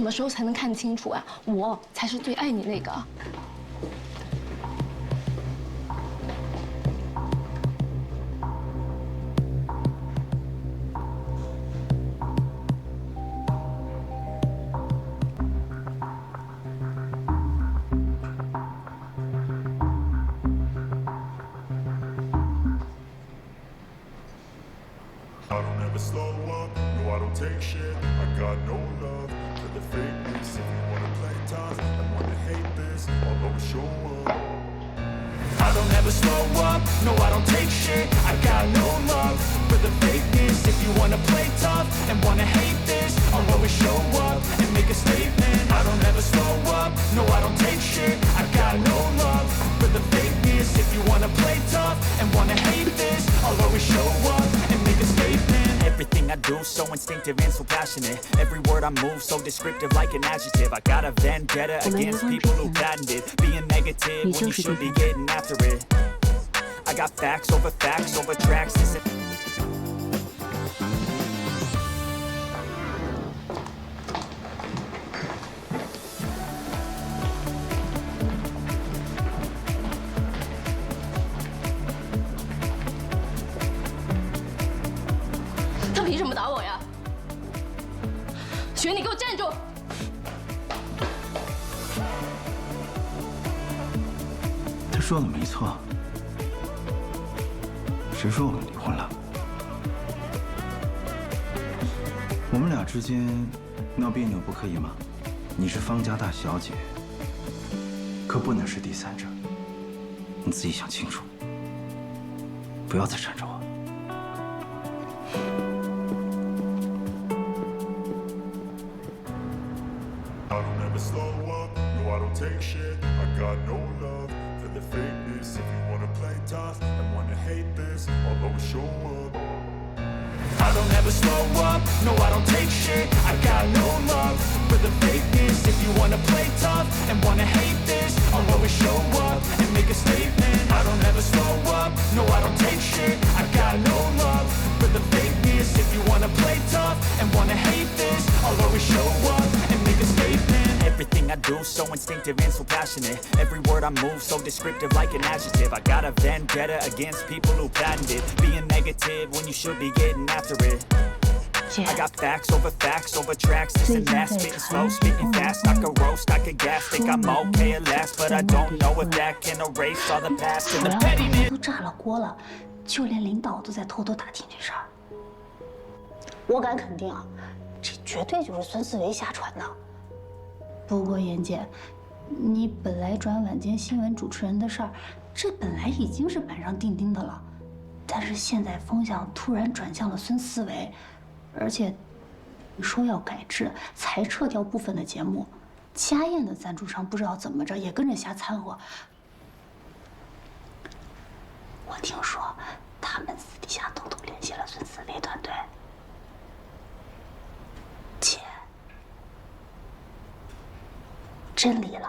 什么时候才能看清楚啊？我才是最爱你那个。 I don't ever slow up, no I don't take shit. I got no love for the fakeness. If you wanna play tough and wanna hate this, I'll always show up. I don't ever slow up, no I don't take shit. I got no love for the fakeness. If you wanna play tough and wanna hate this, I'll always show up and make a statement. I don't ever slow up, no I don't take shit. I got no love for the fakeness. If you wanna play tough and wanna hate this, I'll always show up and make a statement. Everything I do so instinctive and so passionate. Every word I move so descriptive like an adjective. I got a vendetta against people who patented being negative when you should be getting after it. I got facts over tracks. This is 他凭什么打我呀？雪，你给我站住！他说的没错，谁说我们离婚了？我们俩之间闹别扭不可以吗？你是方家大小姐，可不能是第三者，你自己想清楚，不要再缠着我。 I don't ever slow up, no I don't take shit. I got no love for the fakeness. If you wanna play tough and wanna hate this, I'll always show up. I don't ever slow up, no I don't take shit. I got no love for the fakeness. If you wanna play tough and wanna hate this, I'll always show up and make a statement. I don't ever slow up, no I don't take shit. I got no love for the fakeness. If you wanna play tough and wanna hate this, I'll always show up and make a statement. Everything I do so instinctive and so passionate. Every word I move so descriptive like an adjective. I got a vendetta against people who patented being negative when you should be getting after it. I got facts over tracks. This and that, spitting slow, speaking fast. I could roast, I could gas, think I'm okay at last, but I don't know if that can erase all the past and the pettiness. 都炸了锅了，就连领导都在偷偷打听这事儿。我敢肯定啊，这绝对就是孙思维瞎传的。不过妍姐，你本来转晚间新闻主持人的事儿，这本来已经是板上钉钉的了，但是现在风向突然转向了孙思维，而且说要改制，裁撤掉部分的节目，家宴的赞助商不知道怎么着也跟着瞎掺和。我听说他们私底下偷偷联系了孙思维团队。姐，真离了？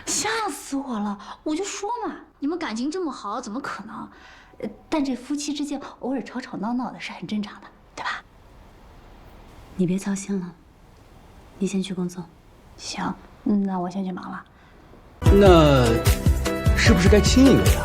吓死我了！我就说嘛，你们感情这么好，怎么可能？但这夫妻之间偶尔吵吵闹闹的是很正常的，对吧？你别操心了，你先去工作。行，那我先去忙了。那是不是该亲一个呀？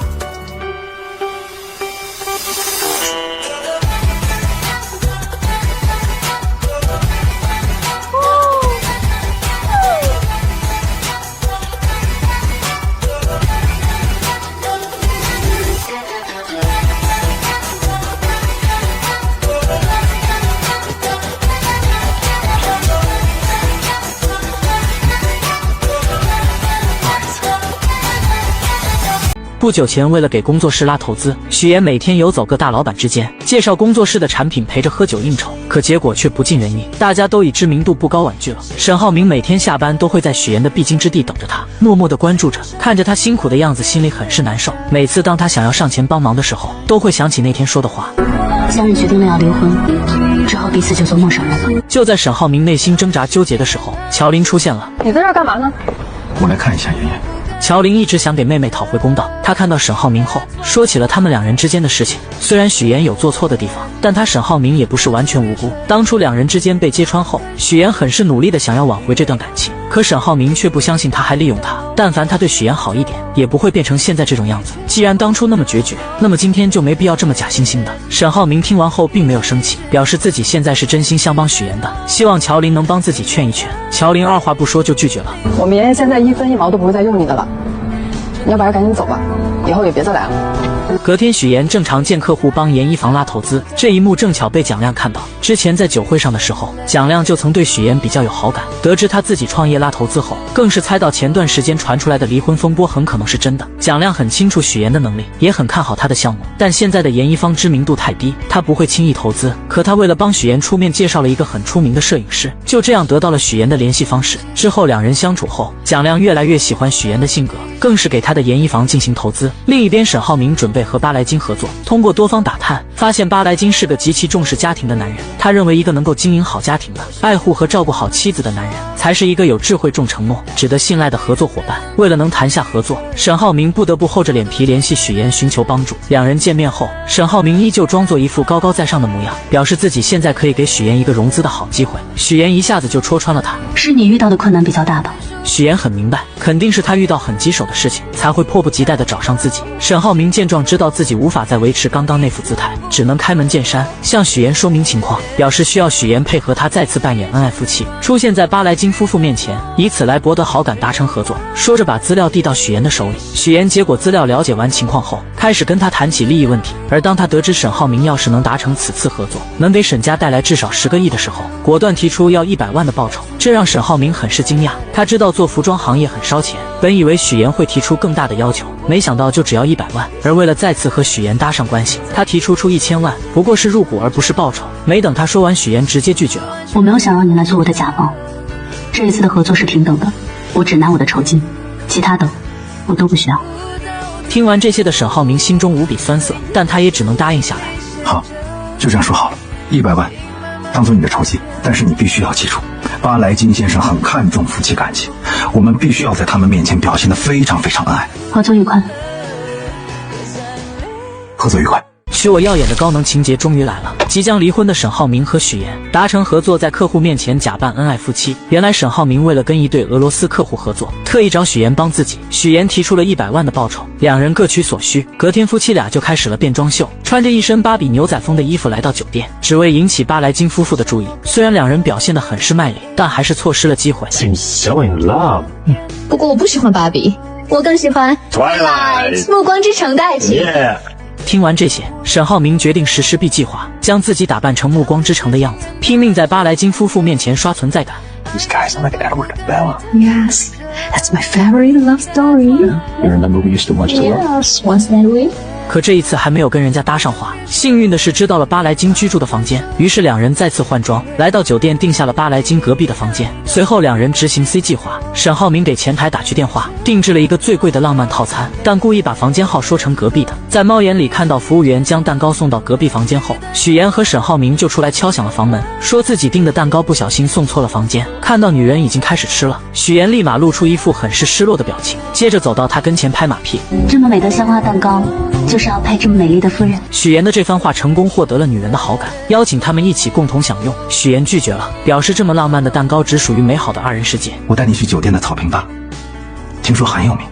不久前，为了给工作室拉投资，许岩每天游走各大老板之间，介绍工作室的产品，陪着喝酒应酬。可结果却不尽人意，大家都以知名度不高婉拒了。沈浩明每天下班都会在许岩的必经之地等着他，默默地关注着，看着他辛苦的样子，心里很是难受。每次当他想要上前帮忙的时候，都会想起那天说的话。三人决定了要离婚，只好彼此就做陌生人了。就在沈浩明内心挣扎纠结的时候，乔林出现了。你在这儿干嘛呢？我来看一下妍妍。乔琳一直想给妹妹讨回公道。她看到沈浩明后，说起了他们两人之间的事情。虽然许妍有做错的地方，但她沈浩明也不是完全无辜。当初两人之间被揭穿后，许妍很是努力的想要挽回这段感情，可沈浩明却不相信她还利用她。但凡他对许妍好一点，也不会变成现在这种样子。既然当初那么决绝，那么今天就没必要这么假惺惺的。沈浩明听完后并没有生气，表示自己现在是真心想帮许妍的，希望乔琳能帮自己劝一劝。乔琳二话不说就拒绝了。我们妍妍现在一分一毛都不会再用你的了，你要不然赶紧走吧，以后也别再来了。隔天，许妍正常见客户帮严一房拉投资，这一幕正巧被蒋亮看到。之前在酒会上的时候，蒋亮就曾对许妍比较有好感。得知他自己创业拉投资后，更是猜到前段时间传出来的离婚风波很可能是真的。蒋亮很清楚许妍的能力，也很看好她的项目，但现在的严一方知名度太低，他不会轻易投资。可他为了帮许妍出面介绍了一个很出名的摄影师，就这样得到了许妍的联系方式。之后两人相处后，蒋亮越来越喜欢许妍的性格，更是给他的严一房进行投资。另一边，沈浩明准备和巴莱金合作，通过多方打探，发现巴莱金是个极其重视家庭的男人。他认为一个能够经营好家庭的、爱护和照顾好妻子的男人，才是一个有智慧、重承诺、值得信赖的合作伙伴。为了能谈下合作，沈浩明不得不厚着脸皮联系许妍寻求帮助。两人见面后，沈浩明依旧装作一副高高在上的模样，表示自己现在可以给许妍一个融资的好机会。许妍一下子就戳穿了他，是你遇到的困难比较大吧？许妍很明白，肯定是他遇到很棘手的事情，才会迫不及待地找上自己。沈浩明见状，知道自己无法再维持刚刚那副姿态，只能开门见山向许妍说明情况，表示需要许妍配合他再次扮演恩爱夫妻，出现在巴莱金夫妇面前，以此来博得好感，达成合作。说着把资料递到许妍的手里。许妍接过资料，了解完情况后，开始跟他谈起利益问题。而当他得知沈浩明要是能达成此次合作，能给沈家带来至少10个亿的时候，果断提出要100万的报酬，这让沈浩明很是惊讶。他知道做服装行业很烧钱，本以为许妍会提出更大的要求，没想到就只要100万。而为了再次和许妍搭上关系，他提出1000万，不过是入股而不是报酬。没等他说完，许妍直接拒绝了。我没有想让你来做我的甲方，这一次的合作是平等的，我只拿我的酬金，其他的我都不需要。听完这些的沈浩明心中无比酸涩，但他也只能答应下来。好，就这样说好了，100万当做你的酬金，但是你必须要记住，巴莱金先生很看重夫妻感情，我们必须要在他们面前表现得非常非常恩爱。合作愉快。合作愉快。许我耀眼的高能情节终于来了！即将离婚的沈浩明和许妍达成合作，在客户面前假扮恩爱夫妻。原来沈浩明为了跟一对俄罗斯客户合作，特意找许妍帮自己。许妍提出了100万的报酬，两人各取所需。隔天夫妻俩就开始了变装秀，穿着一身芭比牛仔风的衣服来到酒店，只为引起巴莱金夫妇的注意。虽然两人表现得很是卖力，但还是错失了机会。Seems so in love. 不过我不喜欢芭比，我更喜欢 Twilight 暮光之城的爱情。Yeah. 听完这些，沈浩明决定实施 B 计划，将自己打扮成暮光之城的样子，拼命在巴莱金夫妇面前刷存在感。These guys are like Edward and Bella. Yes, that's my favorite love story. You remember we used to watch the love? Yes, once that way. 可这一次还没有跟人家搭上话，幸运的是知道了巴莱金居住的房间，于是两人再次换装，来到酒店订下了巴莱金隔壁的房间。随后两人执行 C 计划，沈浩明给前台打去电话，定制了一个最贵的浪漫套餐，但故意把房间号说成隔壁的。在猫眼里看到服务员将蛋糕送到隔壁房间后，许妍和沈浩明就出来敲响了房门，说自己订的蛋糕不小心送错了房间。看到女人已经开始吃了，许妍立马露出一副很是失落的表情，接着走到他跟前拍马屁，这么美的鲜花蛋糕，就是要配这么美丽的夫人。许妍的这番话成功获得了女人的好感，邀请他们一起共同享用。许妍拒绝了，表示这么浪漫的蛋糕只属于美好的2人世界。我带你去酒店的草坪吧，听说很有名，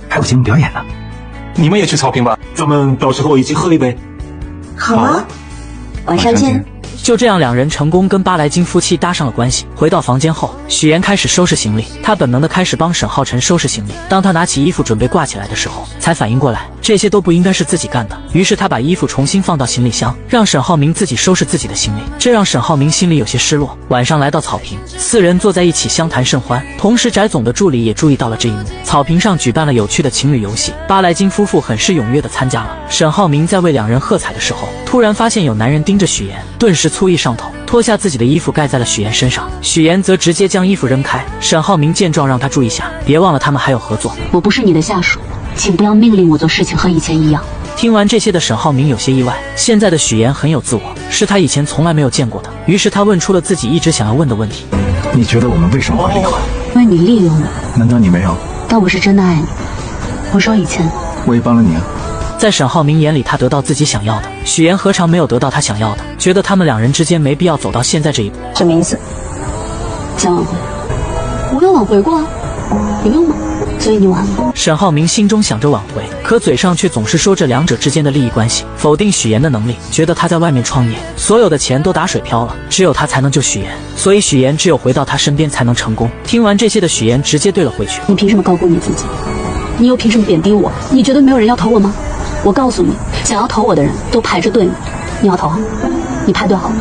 还有节目表演呢。你们也去草坪吧，咱们到时候一起喝一杯。好啊，晚上见。就这样，两人成功跟巴莱金夫妻搭上了关系。回到房间后，许妍开始收拾行李，她本能的开始帮沈浩辰收拾行李。当她拿起衣服准备挂起来的时候，才反应过来这些都不应该是自己干的。于是她把衣服重新放到行李箱，让沈浩明自己收拾自己的行李。这让沈浩明心里有些失落。晚上来到草坪，4人坐在一起相谈甚欢。同时，翟总的助理也注意到了这一幕。草坪上举办了有趣的情侣游戏，巴莱金夫妇很是踊跃的参加了。沈浩明在为两人喝彩的时候，突然发现有男人盯着许妍，顿时醋意上头，脱下自己的衣服盖在了许妍身上。许妍则直接将衣服扔开。沈浩明见状让他注意下，别忘了他们还有合作。我不是你的下属，请不要命令我做事情和以前一样。听完这些的沈浩明有些意外，现在的许妍很有自我，是他以前从来没有见过的。于是他问出了自己一直想要问的问题：你觉得我们为什么会离婚？因为你利用我。难道你没有但我是真的爱你。我说以前我也帮了你啊。在沈浩明眼里，他得到自己想要的，许言何尝没有得到他想要的？觉得他们两人之间没必要走到现在这一步。什么意思？想挽回？我有挽回过啊，有用吗？所以你挽了。沈浩明心中想着挽回，可嘴上却总是说这两者之间的利益关系，否定许言的能力，觉得他在外面创业，所有的钱都打水漂了，只有他才能救许言，所以许言只有回到他身边才能成功。听完这些的许言直接对了回去：你凭什么高估你自己？你又凭什么贬低我？你觉得没有人要投我吗？我告诉你，想要投我的人都排着队呢。你要投啊？你排队好了。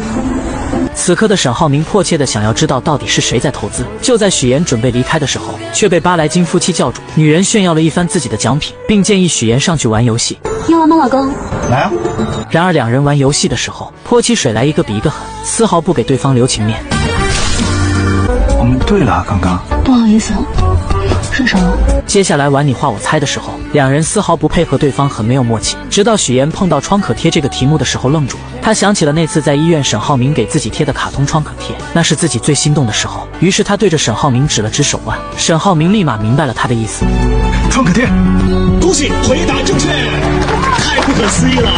此刻的沈浩明迫切地想要知道到底是谁在投资。就在许言准备离开的时候，却被巴莱金夫妻叫住。女人炫耀了一番自己的奖品，并建议许言上去玩游戏。要玩吗，老公？来啊！然而两人玩游戏的时候，泼起水来一个比一个狠，丝毫不给对方留情面。我们对了啊，刚刚。不好意思，是什么？接下来玩你画我猜的时候，两人丝毫不配合对方，很没有默契。直到许言碰到创可贴这个题目的时候愣住了，他想起了那次在医院沈浩明给自己贴的卡通创可贴，那是自己最心动的时候。于是他对着沈浩明指了指手腕，沈浩明立马明白了他的意思。创可贴，恭喜回答正确，太不可思议了。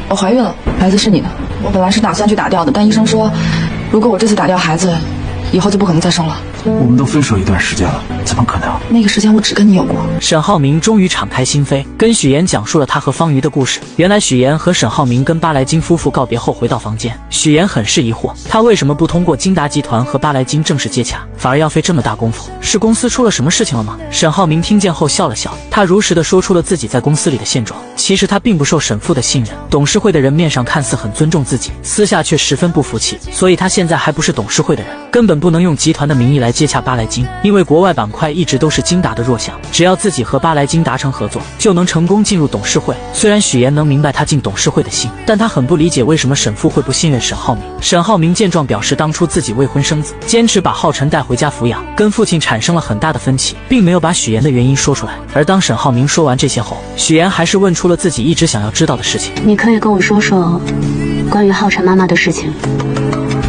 我怀孕了，孩子是你的。我本来是打算去打掉的，但医生说，如果我这次打掉孩子，以后就不可能再生了。我们都分手一段时间了，怎么可能？那个时间我只跟你有过。沈浩明终于敞开心扉，跟许言讲述了他和方瑜的故事。原来许言和沈浩明跟巴莱金夫妇告别后回到房间，许言很是疑惑，他为什么不通过金达集团和巴莱金正式接洽，反而要费这么大功夫？是公司出了什么事情了吗？沈浩明听见后笑了笑，他如实的说出了自己在公司里的现状。其实他并不受沈父的信任，董事会的人面上看似很尊重自己，私下却十分不服气，所以他现在还不是董事会的人，根本不能用集团的名义来接洽巴莱金，因为国外板块一直都是金达的弱项，只要自己和巴莱金达成合作，就能成功进入董事会。虽然许言能明白他进董事会的心，但他很不理解为什么沈父会不信任沈浩明。沈浩明见状表示，当初自己未婚生子，坚持把浩辰带回家抚养，跟父亲产生了很大的分歧，并没有把许言的原因说出来。而当沈浩明说完这些后，许言还是问出了自己一直想要知道的事情。你可以跟我说说关于浩辰妈妈的事情，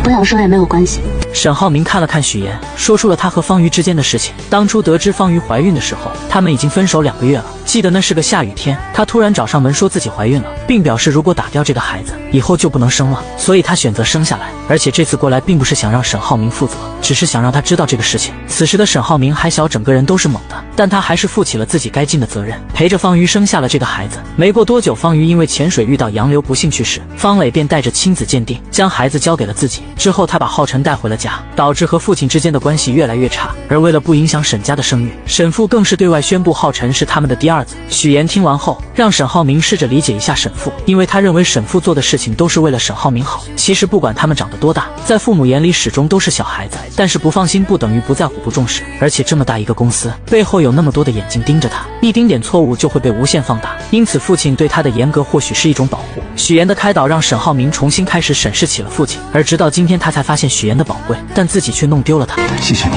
不想说也没有关系。沈浩明看了看许言，说出了他和方瑜之间的事情。当初得知方瑜怀孕的时候，他们已经分手2个月了。记得那是个下雨天，他突然找上门说自己怀孕了，并表示如果打掉这个孩子，以后就不能生了，所以他选择生下来。而且这次过来并不是想让沈浩明负责，只是想让他知道这个事情。此时的沈浩明还小，整个人都是懵的，但他还是负起了自己该尽的责任，陪着方瑜生下了这个孩子。没过多久，方瑜因为潜水遇到洋流不幸去世，方磊便带着亲子鉴定将孩子交给了自己。之后他把浩辰带回了家，导致和父亲之间的关系越来越差。而为了不影响沈家的声誉，沈父更是对外宣布浩辰是他们的第二子。许言听完后，让沈浩明试着理解一下沈父，因为他认为沈父做的事情都是为了沈浩明好。其实不管他们长得多大，在父母眼里始终都是小孩子，但是不放心不等于不在乎不重视。而且这么大一个公司，背后有那么多的眼睛盯着他，一丁点错误就会被无限放大。因此父亲对他的严格或许是一种保护。许言的开导让沈浩明重新开始审视起了父亲，而直到今天他才发现许言的宝贵，但自己却弄丢了他。谢谢你，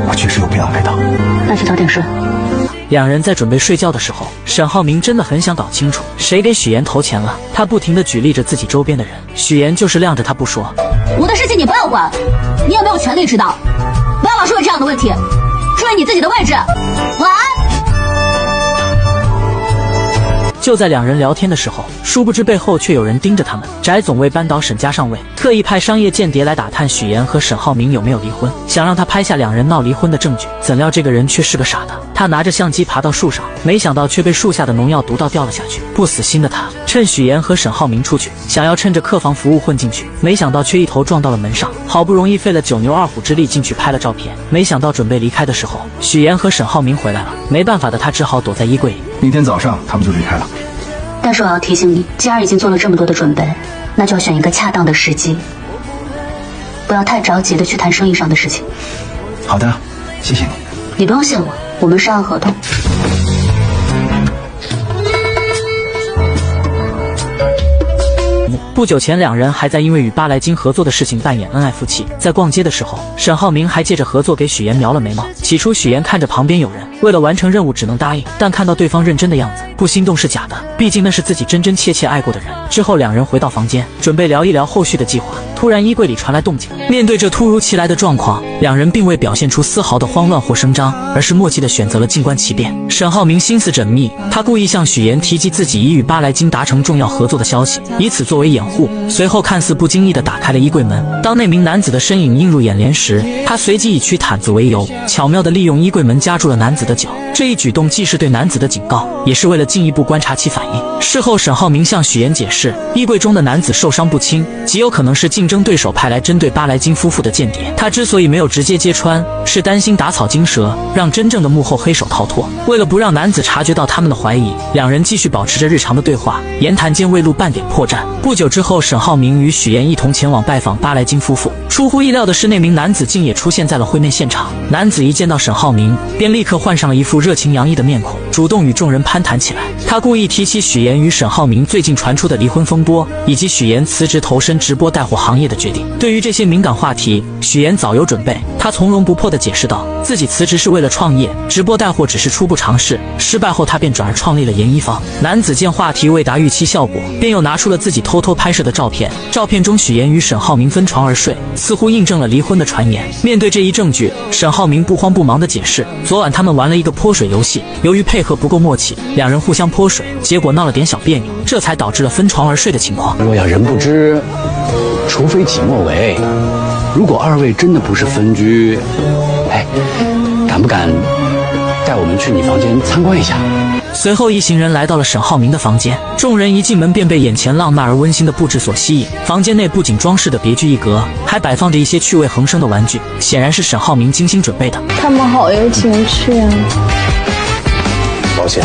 我确实有必要陪到。那去早点睡。两人在准备睡觉的时候，沈浩明真的很想搞清楚谁给许言投钱了。他不停地举例着自己周边的人，许言就是晾着他不说。我的事情你不要管，你有没有权利知道？不要老是问这样的问题，注意你自己的位置。晚安。就在两人聊天的时候，殊不知背后却有人盯着他们。翟总为扳倒沈家上位，特意派商业间谍来打探许言和沈浩明有没有离婚，想让他拍下两人闹离婚的证据。怎料这个人却是个傻的，他拿着相机爬到树上，没想到却被树下的农药毒到掉了下去。不死心的他趁许言和沈浩明出去，想要趁着客房服务混进去，没想到却一头撞到了门上。好不容易费了9牛2虎之力进去拍了照片，没想到准备离开的时候，许言和沈浩明回来了。没办法的他只好躲在衣柜里。明天早上他们就离开了。但是我要提醒你，既然已经做了这么多的准备，那就要选一个恰当的时机，不要太着急的去谈生意上的事情。好的，谢谢你。你不用谢我，我们是按合同。不久前，两人还在因为与巴莱金合作的事情扮演恩爱夫妻。在逛街的时候，沈浩明还借着合作给许岩描了眉毛。起初，许岩看着旁边有人，为了完成任务只能答应，但看到对方认真的样子，不心动是假的，毕竟那是自己真真切切爱过的人。之后，两人回到房间，准备聊一聊后续的计划。突然，衣柜里传来动静。面对这突如其来的状况，两人并未表现出丝毫的慌乱或声张，而是默契地选择了静观其变。沈浩明心思缜密，他故意向许岩提及自己已与巴莱金达成重要合作的消息，以此作为掩护。随后看似不经意地打开了衣柜门。当那名男子的身影映入眼帘时，他随即以取毯子为由，巧妙地利用衣柜门夹住了男子的脚。这一举动既是对男子的警告，也是为了进一步观察其反应。事后，沈浩明向许岩解释，衣柜中的男子受伤不轻，极有可能是竞争对手派来针对巴莱金夫妇的间谍。他之所以没有直接揭穿，是担心打草惊蛇，让真正的幕后黑手逃脱。为了不让男子察觉到他们的怀疑，两人继续保持着日常的对话，言谈间未露半点破绽。不久之后，沈浩明与许岩一同前往拜访巴莱金夫妇。出乎意料的是，那名男子竟也出现在了会面现场。男子一见到沈浩明，便立刻换上了一副热情洋溢的面孔，主动与众人攀谈起来。他故意提起许岩与沈浩明最近传出的离婚风波，以及许岩辞职投身直播带货行业的决定。对于这些敏感话题，许岩早有准备，他从容不迫地解释道，自己辞职是为了创业，直播带货只是初步尝试，失败后他便转而创立了研一方。男子见话题未达预期效果，便又拿出了自己偷偷拍摄的照片，照片中许岩与沈浩明分床而睡，似乎印证了离婚的传言。面对这一证据，沈浩明不慌不忙地解释，昨晚他们玩了一个泼水游戏，由于配合不够默契，两人互相泼水，结果闹了点小别扭，这才导致了分床而睡的情况。若要人不知，除非己莫为。如果二位真的不是分居，敢不敢带我们去你房间参观一下？随后，一行人来到了沈浩明的房间，众人一进门便被眼前浪漫而温馨的布置所吸引。房间内不仅装饰的别具一格，还摆放着一些趣味横生的玩具，显然是沈浩明精心准备的。他们好有情趣啊！抱歉，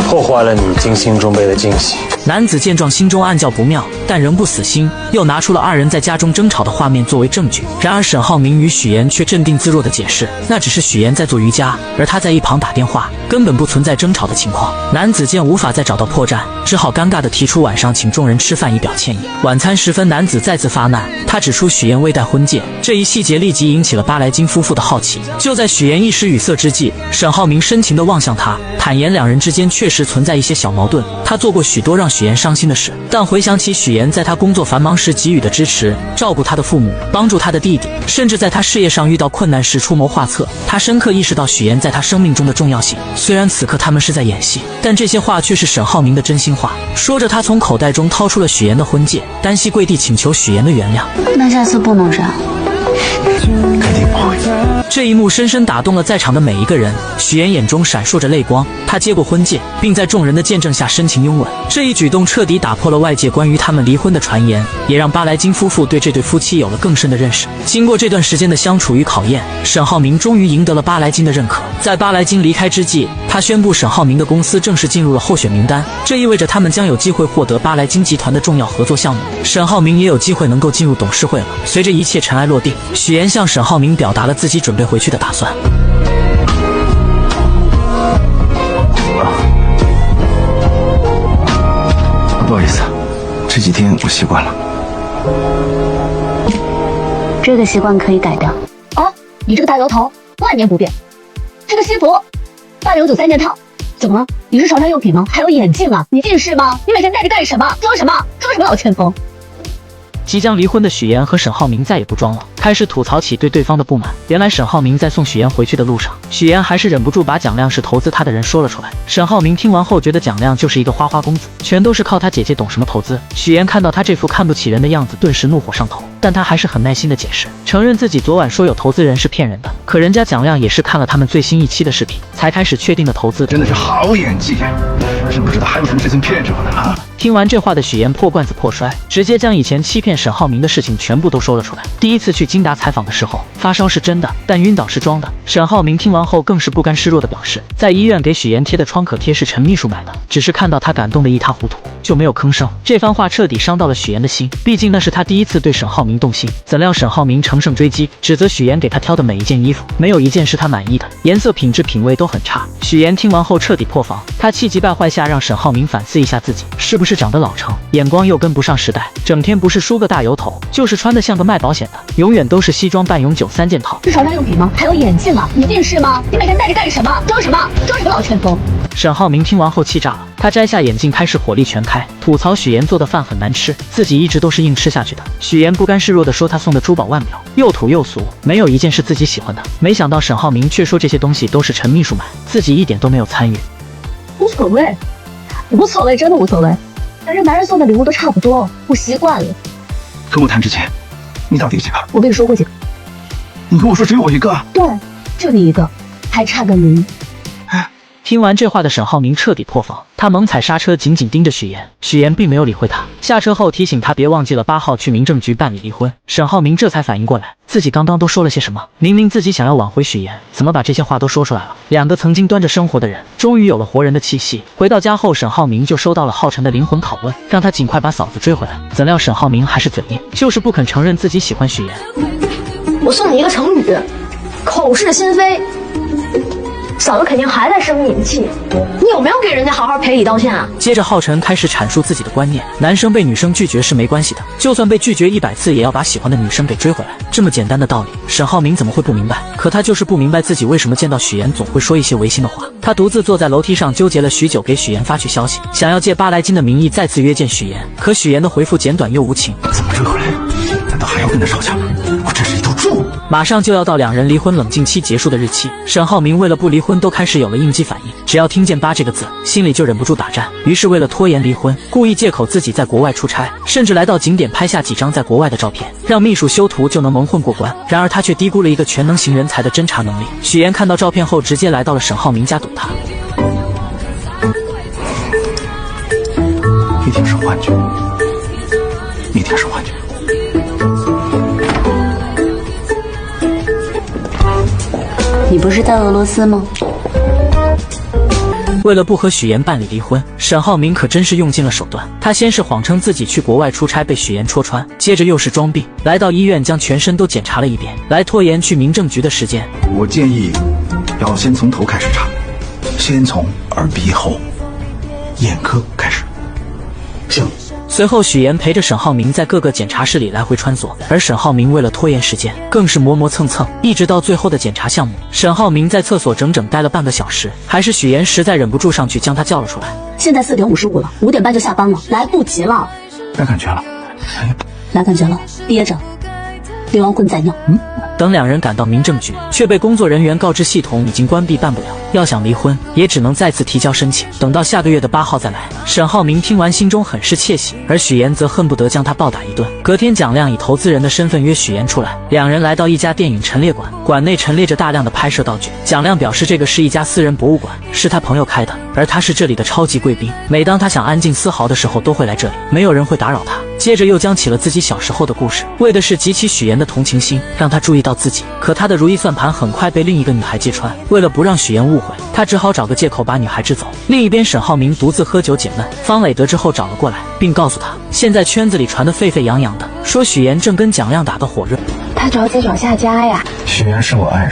破坏了你精心准备的惊喜。男子见状，心中暗叫不妙，但仍不死心，又拿出了二人在家中争吵的画面作为证据。然而沈浩明与许岩却镇定自若地解释，那只是许岩在做瑜伽，而他在一旁打电话，根本不存在争吵的情况。男子见无法再找到破绽，只好尴尬地提出晚上请众人吃饭以表歉意。晚餐时分，男子再次发难，他指出许岩未戴婚戒，这一细节立即引起了巴莱金夫妇的好奇。就在许岩一时语塞之际，沈浩明深情地望向他，坦言两人之间确实存在一些小矛盾，他做过许多让许岩伤心的事，但回想起许岩在他工作繁忙时给予的支持，照顾他的父母，帮助他的弟弟，甚至在他事业上遇到困难时出谋划策，他深刻意识到许岩在他生命中的重要性。虽然此刻他们是在演戏，但这些话却是沈浩明的真心话。说着，他从口袋中掏出了许岩的婚戒，单膝跪地请求许岩的原谅。那下次不能这样。肯定不会。这一幕深深打动了在场的每一个人，许岩眼中闪烁着泪光，他接过婚戒，并在众人的见证下深情拥吻。这一举动彻底打破了外界关于他们离婚的传言，也让巴莱金夫妇对这对夫妻有了更深的认识。经过这段时间的相处与考验，沈浩明终于赢得了巴莱金的认可。在巴莱金离开之际，他宣布沈浩明的公司正式进入了候选名单，这意味着他们将有机会获得巴莱金集团的重要合作项目。沈浩明也有机会能够进入董事会了。随着一切尘埃落定，许岩向沈浩明表达了自己准备回去的打算。不好意思，这几天我习惯了。这个习惯可以改掉。啊，你这个大摇头，万年不变。这个西服，8993件套。怎么了？你是潮汕用品吗？还有眼镜啊？你近视吗？你每天戴着干什么？装什么？装什么老千锋？即将离婚的许岩和沈浩明再也不装了，开始吐槽起对对方的不满。原来沈浩明在送许岩回去的路上，许岩还是忍不住把蒋亮是投资他的人说了出来。沈浩明听完后觉得蒋亮就是一个花花公子，全都是靠他姐姐懂什么投资。许岩看到他这副看不起人的样子，顿时怒火上头，但他还是很耐心的解释，承认自己昨晚说有投资人是骗人的，可人家蒋亮也是看了他们最新一期的视频，才开始确定了投资的。真的是好演技，知不知道还有什么事情骗着我呢啊？听完这话的许岩破罐子破摔，直接将以前欺骗沈浩明的事情全部都说了出来。第一次去金达采访的时候，发烧是真的，但晕倒是装的。沈浩明听完后更是不甘示弱的表示，在医院给许岩贴的创可贴是陈秘书买的，只是看到他感动的一塌糊涂，就没有吭声。这番话彻底伤到了许岩的心，毕竟那是他第一次对沈浩明动心。怎料沈浩明乘胜追击，指责许岩给他挑的每一件衣服，没有一件是他满意的，颜色、品质、品味都很差。许岩听完后彻底破防，他气急败坏下让沈浩明反思一下自己，是不是是长得老成，眼光又跟不上时代，整天不是梳个大油头，就是穿得像个卖保险的，永远都是西装半永久3件套。是潮商用品吗？还有眼镜啊！你近视吗？你每天戴着干什么？装什么？装什么老旋风？沈浩明听完后气炸了，他摘下眼镜开始火力全开，吐槽许妍做的饭很难吃，自己一直都是硬吃下去的。许妍不甘示弱地说他送的珠宝腕表又土又俗，没有一件是自己喜欢的。没想到沈浩明却说这些东西都是陈秘书买，自己一点都没有参与。无所谓，无所谓，真的无所谓。反正男人送的礼物都差不多，我习惯了。跟我谈之前，你到底几个？我跟你说过几个？你跟我说只有我一个？对，就你一个，还差个0。听完这话的沈浩明彻底破防，他猛踩刹车，紧紧盯着许妍。许妍并没有理会他，下车后提醒他别忘记了8号去民政局办理离婚。沈浩明这才反应过来，自己刚刚都说了些什么。明明自己想要挽回许妍，怎么把这些话都说出来了？两个曾经端着生活的人，终于有了活人的气息。回到家后，沈浩明就收到了浩辰的灵魂拷问，让他尽快把嫂子追回来。怎料沈浩明还是嘴硬，就是不肯承认自己喜欢许妍。我送你一个成语，口是心非。嫂子肯定还在生你的气，你有没有给人家好好赔礼道歉啊？接着浩辰开始阐述自己的观念，男生被女生拒绝是没关系的，就算被拒绝100次也要把喜欢的女生给追回来，这么简单的道理，沈浩明怎么会不明白？可他就是不明白自己为什么见到许妍总会说一些违心的话。他独自坐在楼梯上纠结了许久，给许妍发去消息，想要借8来斤的名义再次约见许妍，可许妍的回复简短又无情。怎么追回来？难道还要跟他吵架吗？我真是一头猪！马上就要到2人离婚冷静期结束的日期，沈浩明为了不离婚都开始有了应激反应，只要听见8这个字，心里就忍不住打颤。于是为了拖延离婚，故意借口自己在国外出差，甚至来到景点拍下几张在国外的照片，让秘书修图就能蒙混过关。然而他却低估了一个全能型人才的侦查能力。许妍看到照片后，直接来到了沈浩明家堵他。一定是幻觉，一定是幻觉。你不是在俄罗斯吗？为了不和许妍办理离婚，沈浩明可真是用尽了手段。他先是谎称自己去国外出差被许妍戳穿，接着又是装病，来到医院将全身都检查了一遍，来拖延去民政局的时间。我建议要先从头开始查，先从耳鼻喉眼科开始。行。随后许妍陪着沈浩明在各个检查室里来回穿梭，而沈浩明为了拖延时间，更是磨磨蹭蹭，一直到最后的检查项目，沈浩明在厕所整整待了半个小时，还是许妍实在忍不住上去将他叫了出来。现在4点55了，5点半就下班了，来不及了。来感觉了，来感觉了，憋着，流亡棍再尿。等2人赶到民政局，却被工作人员告知系统已经关闭，办不了。要想离婚，也只能再次提交申请，等到下个月的8号再来。沈浩明听完心中很是窃喜，而许妍则恨不得将他暴打一顿。隔天，蒋亮以投资人的身份约许妍出来，2人来到一家电影陈列馆，馆内陈列着大量的拍摄道具。蒋亮表示这个是一家私人博物馆，是他朋友开的，而他是这里的超级贵宾，每当他想安静丝毫的时候都会来这里，没有人会打扰他。接着又讲起了自己小时候的故事，为的是激起许妍的同情心，让他注意到自己。可他的如意算盘很快被另一个女孩揭穿，为了不让许妍误会，他只好找个借口把女孩支走。另一边，沈浩明独自喝酒解闷，方磊得知后找了过来，并告诉他，现在圈子里传得沸沸扬扬的，说许妍正跟蒋亮打得火热。他着急找下家呀。许妍是我爱人，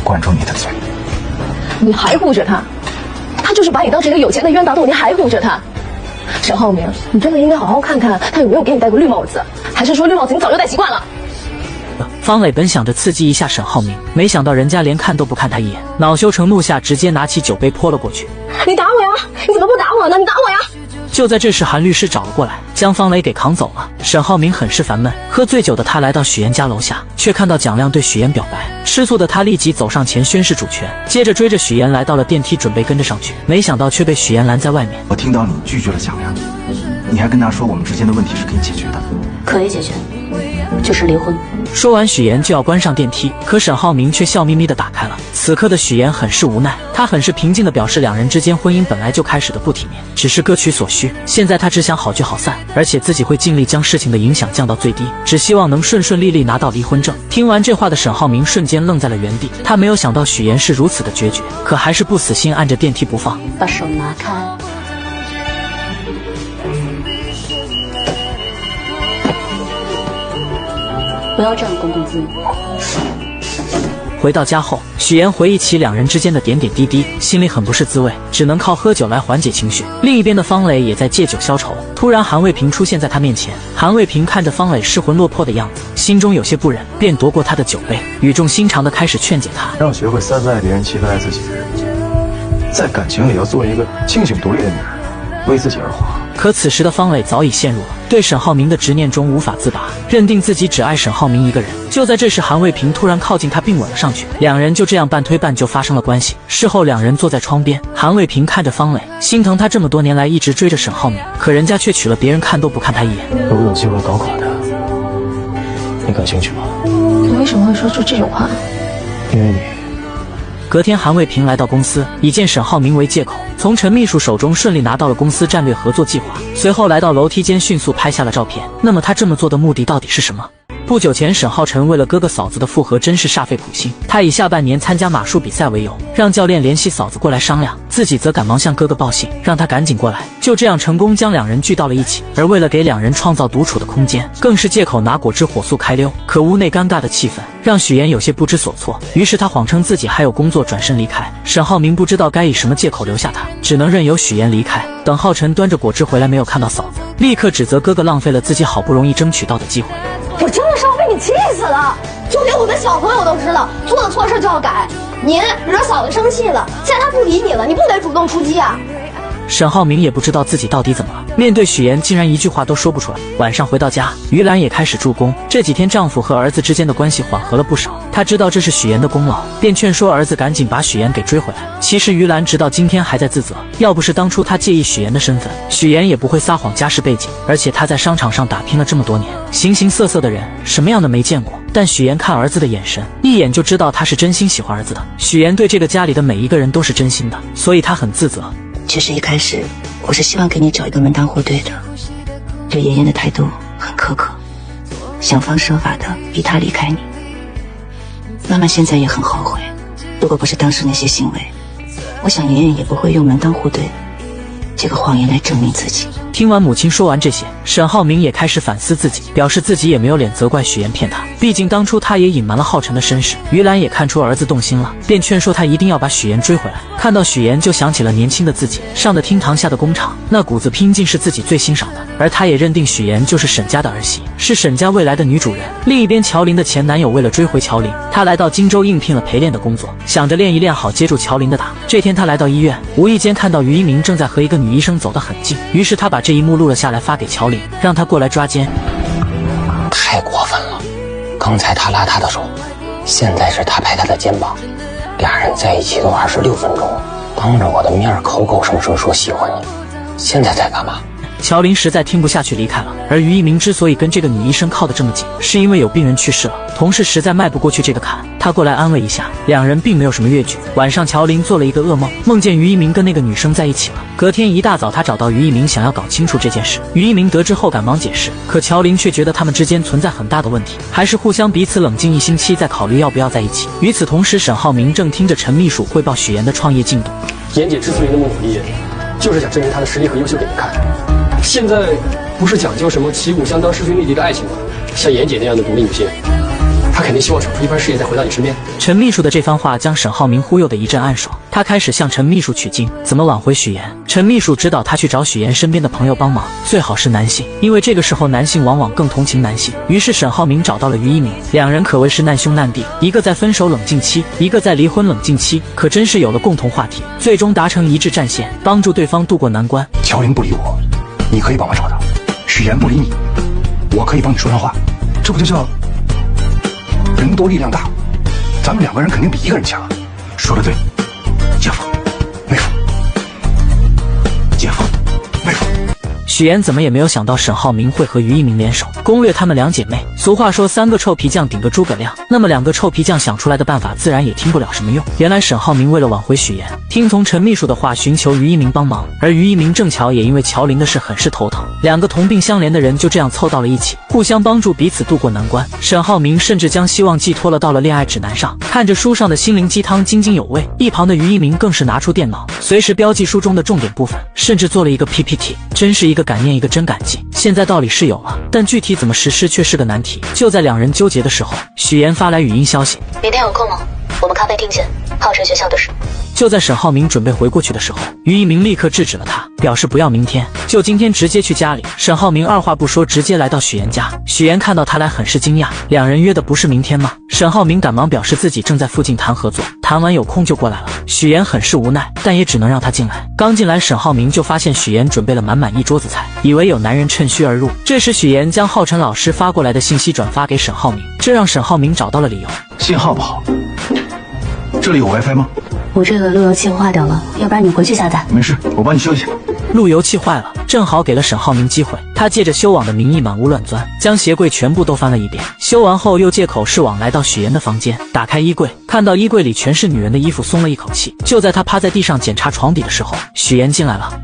管住你的嘴。你还护着他，他就是把你当成一个有钱的冤大头，你还护着他。沈浩明，你真的应该好好看看他有没有给你戴过绿帽子，还是说绿帽子你早就戴习惯了？方磊本想着刺激一下沈浩明，没想到人家连看都不看他一眼，恼羞成怒下直接拿起酒杯泼了过去。你打我呀！你怎么不打我呢？你打我呀！就在这时，韩律师找了过来，将方磊给扛走了。沈浩明很是烦闷，喝醉酒的他来到许妍家楼下，却看到蒋亮对许妍表白。吃醋的他立即走上前宣誓主权，接着追着许妍来到了电梯，准备跟着上去，没想到却被许妍拦在外面。我听到你拒绝了蒋亮，你还跟他说我们之间的问题是可以解决的。可以解决，就是离婚。说完，许妍就要关上电梯，可沈浩明却笑眯眯地打开了。此刻的许妍很是无奈，她很是平静地表示，2人之间婚姻本来就开始的不体面，只是各取所需。现在她只想好聚好散，而且自己会尽力将事情的影响降到最低，只希望能顺顺利利拿到离婚证。听完这话的沈浩明瞬间愣在了原地，他没有想到许妍是如此的决绝，可还是不死心按着电梯不放。把手拿开。不要占公共资源。回到家后，许妍回忆起两人之间的点点滴滴，心里很不是滋味，只能靠喝酒来缓解情绪。另一边的方磊也在借酒消愁。突然，韩卫平出现在他面前。韩卫平看着方磊失魂落魄的样子，心中有些不忍，便夺过他的酒杯，语重心长地开始劝解他，让学会三分爱别人，七分爱自己的人，在感情里要做一个清醒独立的女人，为自己而活。可此时的方磊早已陷入了对沈浩明的执念中无法自拔，认定自己只爱沈浩明一个人。就在这时，韩卫平突然靠近他并吻了上去，两人就这样半推半就发生了关系。事后两人坐在窗边，韩卫平看着方磊，心疼他这么多年来一直追着沈浩明，可人家却娶了别人，看都不看他一眼。如果有机会搞垮他，你感兴趣吗？你为什么会说出这种话？因为你。隔天，韩卫平来到公司，以见沈浩明为借口，从陈秘书手中顺利拿到了公司战略合作计划。随后来到楼梯间，迅速拍下了照片。那么他这么做的目的到底是什么？不久前，沈浩辰为了哥哥嫂子的复合，真是煞费苦心。他以下半年参加马术比赛为由，让教练联系嫂子过来商量，自己则赶忙向哥哥报信，让他赶紧过来。就这样成功将两人聚到了一起。而为了给两人创造独处的空间，更是借口拿果汁火速开溜。可屋内尴尬的气氛让许妍有些不知所措，于是他谎称自己还有工作，转身离开。沈浩明不知道该以什么借口留下他，只能任由许妍离开。等浩辰端着果汁回来，没有看到嫂子，立刻指责哥哥浪费了自己好不容易争取到的机会。我真的是要被你气死了！就连我的小朋友都知道，做了错事就要改。您惹嫂子生气了，现在她不理你了，你不得主动出击啊？沈浩明也不知道自己到底怎么了，面对许妍竟然一句话都说不出来。晚上回到家，于兰也开始助攻。这几天丈夫和儿子之间的关系缓和了不少，她知道这是许妍的功劳，便劝说儿子赶紧把许妍给追回来。其实于兰直到今天还在自责，要不是当初她介意许妍的身份，许妍也不会撒谎家世背景。而且她在商场上打拼了这么多年，形形色色的人，什么样的没见过。但许妍看儿子的眼神，一眼就知道他是真心喜欢儿子的。许妍对这个家里的每一个人都是真心的，所以她很自责。其实一开始我是希望给你找一个门当户对的，对妍妍的态度很苛刻，想方设法的逼她离开你。妈妈现在也很后悔，如果不是当时那些行为，我想妍妍也不会用门当户对这个谎言来证明自己。听完母亲说完这些，沈浩明也开始反思自己，表示自己也没有脸责怪许妍骗他，毕竟当初他也隐瞒了浩辰的身世。于兰也看出儿子动心了，便劝说他一定要把许妍追回来。看到许妍就想起了年轻的自己，上的厅堂下的工厂，那股子拼劲是自己最欣赏的。而他也认定许妍就是沈家的儿媳，是沈家未来的女主人。另一边，乔琳的前男友为了追回乔琳，他来到荆州应聘了陪练的工作，想着练一练好接住乔琳的打。这天他来到医院，无意间看到于一鸣正在和一个女医生走得很近，于是他把这一幕录了下来，发给乔琳，让她过来抓奸。太过分了，刚才他拉他的手，现在是他拍他的肩膀，俩人在一起都26分钟，当着我的面口口声声说喜欢你，现在在干嘛？乔琳实在听不下去离开了。而于一鸣之所以跟这个女医生靠得这么紧，是因为有病人去世了，同事实在迈不过去这个坎，他过来安慰一下，两人并没有什么越剧。晚上乔琳做了一个噩梦，梦见于一鸣跟那个女生在一起了。隔天一大早，他找到于一鸣，想要搞清楚这件事。于一鸣得知后赶忙解释，可乔琳却觉得他们之间存在很大的问题，还是互相彼此冷静1星期再考虑要不要在一起。与此同时，沈浩明正听着陈秘书汇报许妍的创业进度。妍姐之所以那么努力，就是想证明她的实力和优秀给你看。现在不是讲究什么旗鼓相当、势均力敌的爱情吗？像妍姐那样的独立女性，她肯定希望闯出一番事业再回到你身边。陈秘书的这番话将沈浩明忽悠得一阵暗爽，他开始向陈秘书取经，怎么挽回许妍。陈秘书指导他去找许妍身边的朋友帮忙，最好是男性，因为这个时候男性往往更同情男性。于是沈浩明找到了于一鸣，两人可谓是难兄难弟，一个在分手冷静期，一个在离婚冷静期，可真是有了共同话题，最终达成一致战线，帮助对方渡过难关。乔琳不理我，你可以帮我找他；许妍不理你，我可以帮你说上话。这不就叫人多力量大？咱们2个人肯定比1个人强。说得对，姐夫，妹夫，姐夫，妹夫。许妍怎么也没有想到沈浩明会和于一鸣联手攻略她们两姐妹。俗话说3个臭皮匠顶个诸葛亮，那么2个臭皮匠想出来的办法自然也听不了什么用。原来沈浩明为了挽回许妍，听从陈秘书的话寻求于一鸣帮忙，而于一鸣正巧也因为乔琳的事很是头疼，2个同病相怜的人就这样凑到了一起，互相帮助彼此渡过难关。沈浩明甚至将希望寄托了到了恋爱指南上，看着书上的心灵鸡汤津津有味。一旁的于一鸣更是拿出电脑，随时标记书中的重点部分，甚至做了一个 PPT， 真是一个感念一个真感激。现在道理是有了，但具体怎么实施却是个难题。就在2人纠结的时候，许妍发来语音消息：明天有空吗？我们咖啡厅见，号称学校的事。就在沈浩明准备回过去的时候，于一鸣立刻制止了他，表示不要明天，就今天直接去家里。沈浩明二话不说，直接来到许岩家。许岩看到他来很是惊讶，两人约的不是明天吗？沈浩明赶忙表示自己正在附近谈合作，谈完有空就过来了。许岩很是无奈，但也只能让他进来。刚进来，沈浩明就发现许岩准备了满满一桌子菜，以为有男人趁虚而入。这时许岩将浩辰老师发过来的信息转发给沈浩明，这让沈浩明找到了理由。信号不好，这里有 WiFi 吗？我这个路由器坏掉了，要不然你回去下载。没事，我帮你修一下。路由器坏了，正好给了沈浩明机会。他借着修网的名义满屋乱钻，将鞋柜全部都翻了一遍。修完后又借口是网来到许岩的房间，打开衣柜，看到衣柜里全是女人的衣服，松了一口气。就在他趴在地上检查床底的时候，许岩进来了。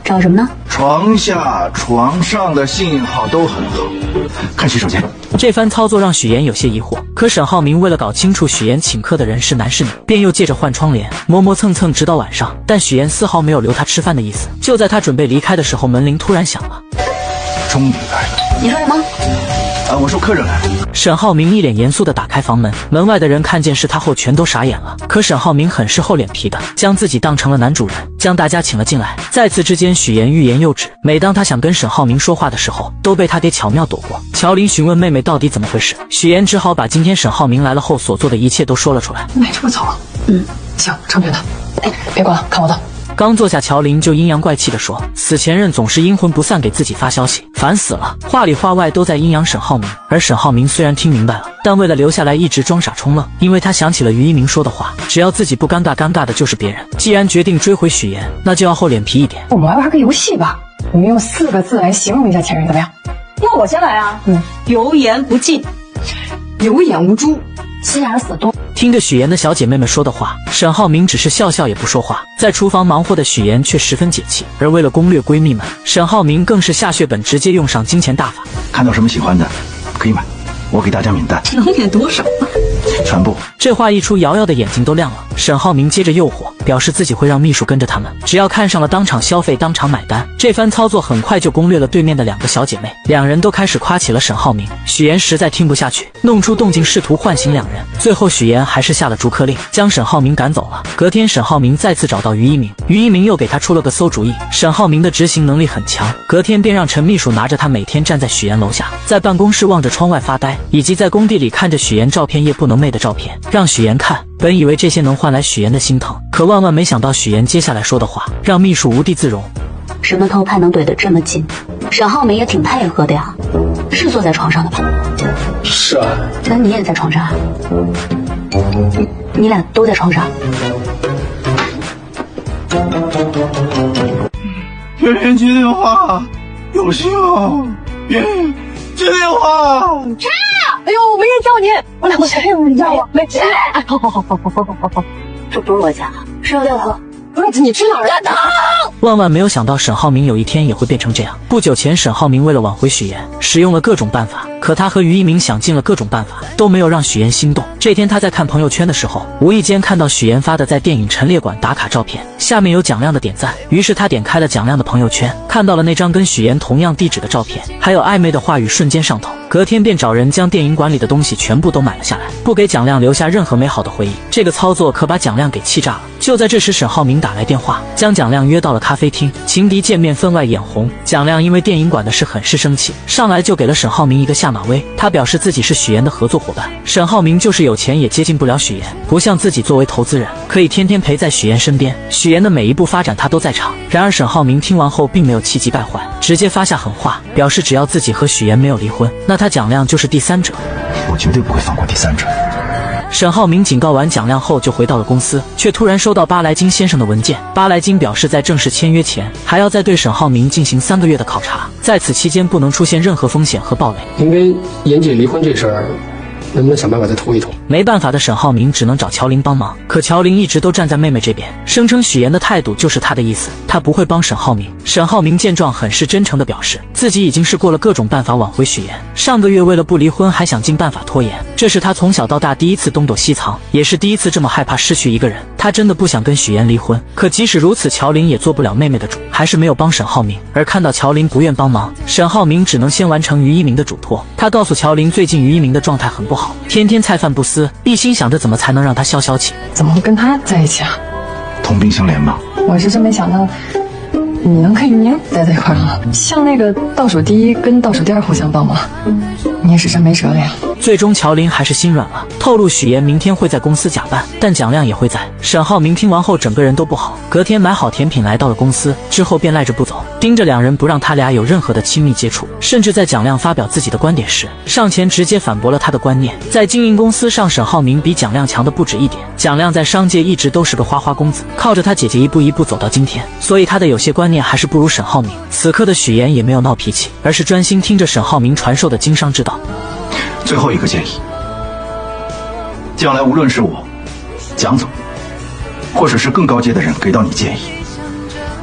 找什么呢？床下、床上的信号都很好，看洗手间。这番操作让许岩有些疑惑，可沈浩明为了搞清楚许岩请客的人是男是女，便又借着换窗帘磨磨蹭蹭直到晚上，但许岩丝毫没有留他吃饭的意思。就在他准备离开的时候，门铃突然响了。终于来了。你说什么？我说客人来了。沈浩明一脸严肃地打开房门，门外的人看见是他后全都傻眼了。可沈浩明很是厚脸皮的，将自己当成了男主人，将大家请了进来。在此之间，许岩欲言又止，每当他想跟沈浩明说话的时候，都被他给巧妙躲过。乔林询问妹妹到底怎么回事，许岩只好把今天沈浩明来了后所做的一切都说了出来。买这么早啊？行，成品的。哎，别管了，看我的。刚坐下，乔林就阴阳怪气地说：“死前任总是阴魂不散给自己发消息，烦死了！话里话外都在阴阳沈浩明。”而沈浩明虽然听明白了，但为了留下来一直装傻充愣，因为他想起了于一鸣说的话，只要自己不尴尬，尴尬的就是别人。既然决定追回许岩，那就要厚脸皮一点。我们来玩个游戏吧，我们用4个字来形容一下前任，怎么样？那我先来啊。油盐不进，有眼无珠，心眼死多。听着许岩的小姐妹们说的话，沈浩明只是笑笑也不说话。在厨房忙活的许岩却十分解气，而为了攻略闺蜜们，沈浩明更是下血本，直接用上金钱大法。看到什么喜欢的可以买，我给大家免单。能免多少？全部。这话一出，瑶瑶的眼睛都亮了。沈浩明接着诱惑，表示自己会让秘书跟着他们，只要看上了当场消费，当场买单。这番操作很快就攻略了对面的2个小姐妹，两人都开始夸起了沈浩明。许岩实在听不下去，弄出动静试图唤醒两人，最后许岩还是下了逐客令，将沈浩明赶走了。隔天，沈浩明再次找到于一鸣，于一鸣又给他出了个馊主意。沈浩明的执行能力很强，隔天便让陈秘书拿着他每天站在许岩楼下，在办公室望着窗外发呆，以及在工地里看着许岩照片夜不能寐的照片，让许岩看。本以为这些能换来许岩的心疼，可万万没想到许岩接下来说的话让秘书无地自容。什么偷拍能怼得这么近？沈浩明也挺配合的呀，是坐在床上的吧？是啊。那你也在床上？你俩都在床上？别人接电话，有信号。别人接电话。哎呦，没人叫你，我俩过去。你叫我，没接。哎，好，这不是我家，是要掉头。不是你去哪儿了？万万没有想到沈浩明有一天也会变成这样。不久前，沈浩明为了挽回许岩，使用了各种办法，可他和于一鸣想尽了各种办法，都没有让许岩心动。这天他在看朋友圈的时候，无意间看到许岩发的在电影陈列馆打卡照片，下面有蒋亮的点赞，于是他点开了蒋亮的朋友圈，看到了那张跟许岩同样地址的照片，还有暧昧的话语，瞬间上头。隔天便找人将电影馆里的东西全部都买了下来，不给蒋亮留下任何美好的回忆。这个操作可把蒋亮给气炸了。就在这时，沈浩明打来电话，将蒋亮约到了咖啡厅。情敌见面分外眼红，蒋亮因为电影馆的事很是生气，上来就给了沈浩明一个下马威。他表示自己是许岩的合作伙伴，沈浩明就是有钱也接近不了许岩，不像自己作为投资人可以天天陪在许岩身边，许岩的每一步发展他都在场。然而沈浩明听完后并没有气急败坏，直接发下狠话，表示只要自己和许岩没有离婚，那他蒋亮就是第三者。我绝对不会放过第三者。沈浩明警告完蒋亮后就回到了公司，却突然收到巴莱金先生的文件。巴莱金表示在正式签约前还要再对沈浩明进行3个月的考察，在此期间不能出现任何风险和暴雷。您跟妍姐离婚这事儿能不能想办法再拖一拖？没办法的沈浩明只能找乔林帮忙，可乔林一直都站在妹妹这边，声称许岩的态度就是他的意思，他不会帮沈浩明。沈浩明见状很是真诚地表示自己已经试过了各种办法挽回许岩，上个月为了不离婚还想尽办法拖延，这是他从小到大第一次东躲西藏，也是第一次这么害怕失去一个人。他真的不想跟许妍离婚，可即使如此，乔琳也做不了妹妹的主，还是没有帮沈浩明。而看到乔琳不愿帮忙，沈浩明只能先完成于一鸣的嘱托。他告诉乔琳，最近于一鸣的状态很不好，天天菜饭不思，一心想着怎么才能让他消消气。怎么会跟他在一起啊？同病相怜嘛。我是真没想到你能跟于宁待在一块儿了。像那个倒数第一跟倒数第二互相帮忙，你也是真没辙了呀。最终乔琳还是心软了，透露许妍明天会在公司假扮，但蒋亮也会在。沈浩明听完后整个人都不好，隔天买好甜品来到了公司，之后便赖着不走，盯着两人不让他俩有任何的亲密接触，甚至在蒋亮发表自己的观点时，上前直接反驳了他的观念。在经营公司上，沈浩明比蒋亮强的不止一点。蒋亮在商界一直都是个花花公子，靠着他姐姐一步一步走到今天，所以他的有些观念还是不如沈浩明。此刻的许妍也没有闹脾气，而是专心听着沈浩明传授的经商之道。最后一个建议，将来无论是我、蒋总，或者是更高阶的人给到你建议，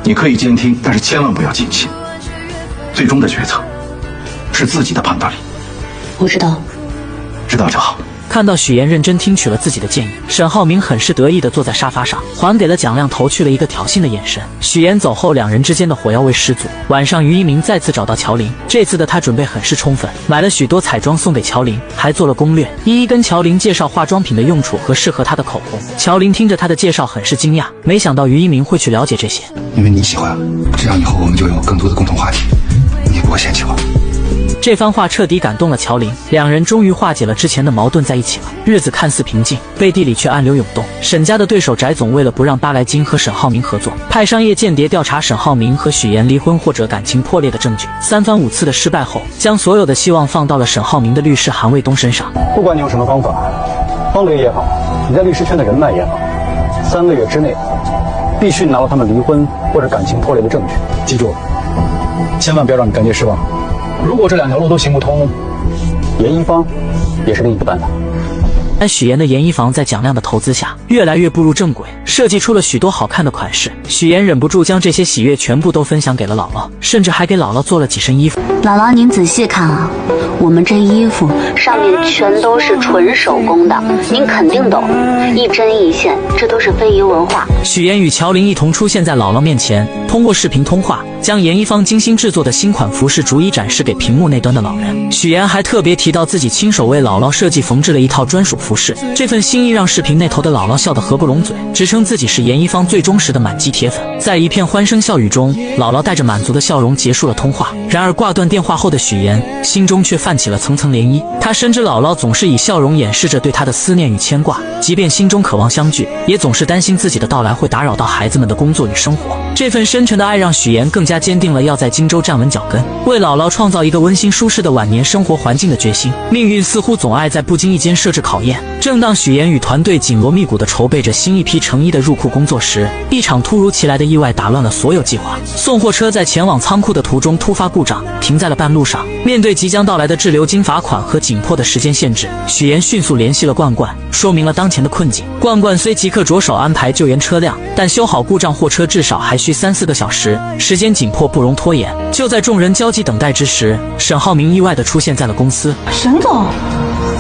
你可以监听，但是千万不要近亲。最终的决策是自己的判断力。我知道，知道就好。看到许妍认真听取了自己的建议，沈浩明很是得意地坐在沙发上，还给了蒋亮投去了一个挑衅的眼神。许妍走后，两人之间的火药味十足。晚上，于一鸣再次找到乔琳，这次的他准备很是充分，买了许多彩妆送给乔琳，还做了攻略，一一跟乔琳介绍化妆品的用处和适合她的口红。乔琳听着他的介绍很是惊讶，没想到于一鸣会去了解这些。因为你喜欢，这样以后我们就有更多的共同话题，你不会嫌弃我。这番话彻底感动了乔琳，两人终于化解了之前的矛盾，在一起了。日子看似平静，背地里却暗流涌动。沈家的对手翟总为了不让巴莱金和沈浩明合作，派商业间谍调查沈浩明和许妍离婚或者感情破裂的证据。三番五次的失败后，将所有的希望放到了沈浩明的律师韩卫东身上。不管你用什么方法，方雷也好，你在律师圈的人脉也好，3个月之内必须拿到他们离婚或者感情破裂的证据。记住，千万不要让你干爹失望。如果这2条路都行不通，严一方也是另一个办法。但许妍的研衣房在蒋亮的投资下越来越步入正轨，设计出了许多好看的款式。许妍忍不住将这些喜悦全部都分享给了姥姥，甚至还给姥姥做了几身衣服。姥姥，您仔细看啊，我们这衣服上面全都是纯手工的，您肯定懂，一针一线，这都是非遗文化。许妍与乔琳一同出现在姥姥面前，通过视频通话，将研一方精心制作的新款服饰逐一展示给屏幕那端的老人。许妍还特别提到自己亲手为姥姥设计缝制了一套专属服饰，这份心意让视频那头的姥姥笑得合不拢嘴，直称自己是研一方最忠实的满级铁粉。在一片欢声笑语中，姥姥带着满足的笑容结束了通话。然而挂断电话后的许妍心中却泛起了层层涟漪，她深知姥姥总是以笑容掩饰着对她的思念与牵挂，即便心中渴望相聚，也总是担心自己的到来会打扰到孩子们的工作与生活。这份深沉的爱让许妍更加坚定了要在荆州站稳脚跟，为姥姥创造一个温馨舒适的晚年生活环境的决心。命运似乎总爱在不经意间设置考验。正当许妍与团队紧锣密鼓地筹备着新一批成衣的入库工作时，一场突如其来的意外打乱了所有计划。送货车在前往仓库的途中突发故障，停在了半路上。面对即将到来的滞留金罚款和紧迫的时间限制，许妍迅速联系了冠冠，说明了当前的困境。冠冠虽即刻着手安排救援车辆，但修好故障货车至少还需3-4个小时，时间紧迫不容拖延。就在众人焦急等待之时，沈浩明意外地出现在了公司。沈总，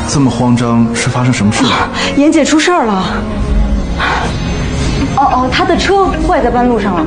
这么慌张，是发生什么事了？妍姐出事儿了。她的车坏在半路上了。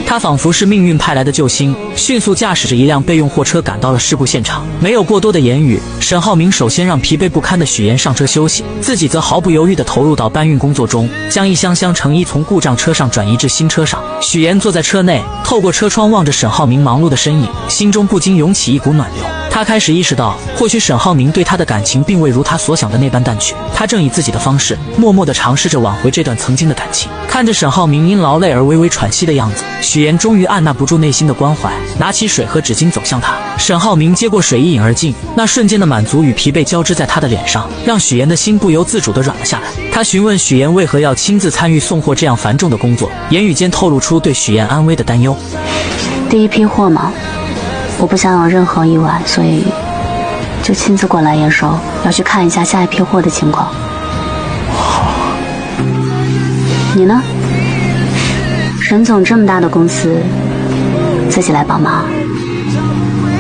他仿佛是命运派来的救星，迅速驾驶着一辆备用货车赶到了事故现场。没有过多的言语，沈浩明首先让疲惫不堪的许妍上车休息，自己则毫不犹豫地投入到搬运工作中，将一箱箱成衣从故障车上转移至新车上。许妍坐在车内，透过车窗望着沈浩明忙碌的身影，心中不禁涌起一股暖流。他开始意识到，或许沈浩明对他的感情并未如他所想的那般淡去，他正以自己的方式默默地尝试着挽回这段曾经的感情。看着沈浩明因劳累而微微喘息的样子，许妍终于按捺不住内心的关怀，拿起水和纸巾走向他。沈浩明接过水一饮而尽，那瞬间的满足与疲惫交织在他的脸上，让许妍的心不由自主地软了下来。他询问许妍为何要亲自参与送货这样繁重的工作，言语间透露出对许妍安危的担忧。第一批货嘛，我不想有任何意外，所以就亲自过来验收，要去看一下下一批货的情况。你呢？沈总这么大的公司，自己来帮忙。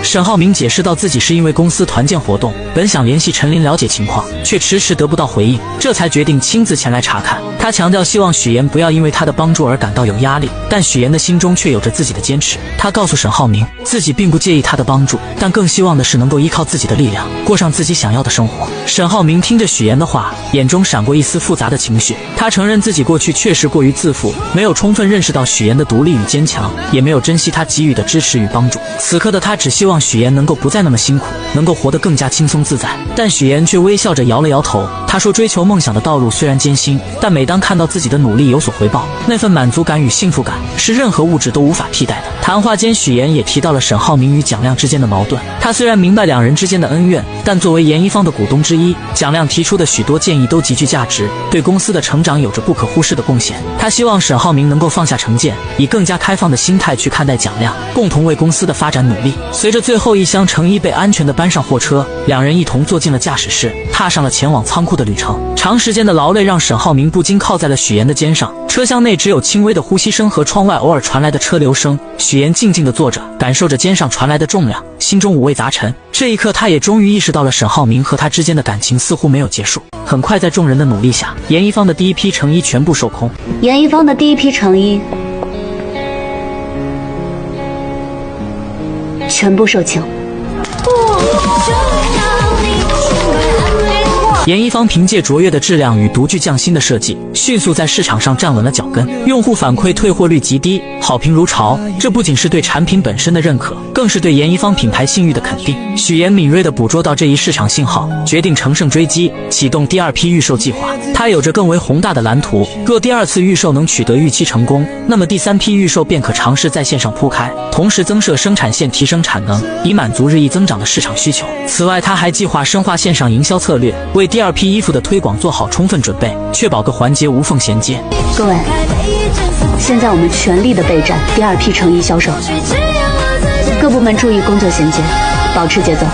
沈浩明解释到自己是因为公司团建活动，本想联系陈琳了解情况，却迟迟得不到回应，这才决定亲自前来查看。他强调希望许妍不要因为他的帮助而感到有压力，但许妍的心中却有着自己的坚持。他告诉沈浩明，自己并不介意他的帮助，但更希望的是能够依靠自己的力量，过上自己想要的生活。沈浩明听着许妍的话，眼中闪过一丝复杂的情绪。他承认自己过去确实过于自负，没有充分认识到许妍的独立与坚强，也没有珍惜他给予的支持与帮助。此刻的他只希望许妍能够不再那么辛苦，能够活得更加轻松自在。但许妍却微笑着摇了摇头。他说，追求梦想的道路虽然艰辛，但每当看到自己的努力有所回报，那份满足感与幸福感是任何物质都无法替代的。谈话间，许妍也提到了沈浩明与蒋亮之间的矛盾。他虽然明白两人之间的恩怨，但作为严一方的股东之一，蒋亮提出的许多建议都极具价值，对公司的成长有着不可忽视的贡献。他希望沈浩明能够放下成见，以更加开放的心态去看待蒋亮，共同为公司的发展努力。随着最后一箱成衣被安全地搬上货车，两人一同坐进了驾驶室，踏上了前往仓库的旅程。长时间的劳累让沈浩明不禁靠在了许妍的肩上，车厢内只有轻微的呼吸声和窗外偶尔传来的车流声。许妍静静地坐着，感受着肩上传来的重量，心中五味杂陈。这一刻，他也终于意识到了沈浩明和他之间的感情似乎没有结束。很快，在众人的努力下，严一方的第一批成衣全部售空。严一方的第一批成衣全部售罄。严一方凭借卓越的质量与独具匠心的设计，迅速在市场上站稳了脚跟，用户反馈退货率极低，好评如潮。这不仅是对产品本身的认可，更是对严一方品牌信誉的肯定。许妍敏锐地捕捉到这一市场信号，决定乘胜追击，启动第二批预售计划。他有着更为宏大的蓝图，若第二次预售能取得预期成功，那么第三批预售便可尝试在线上铺开，同时增设生产线，提升产能，以满足日益增长的市场需求。此外，他还计划深化线上营销策略，为第二批衣服的推广做好充分准备，确保各环节无缝衔接。各位，现在我们全力的备战第二批成衣销售，各部门注意工作衔接，保持节奏。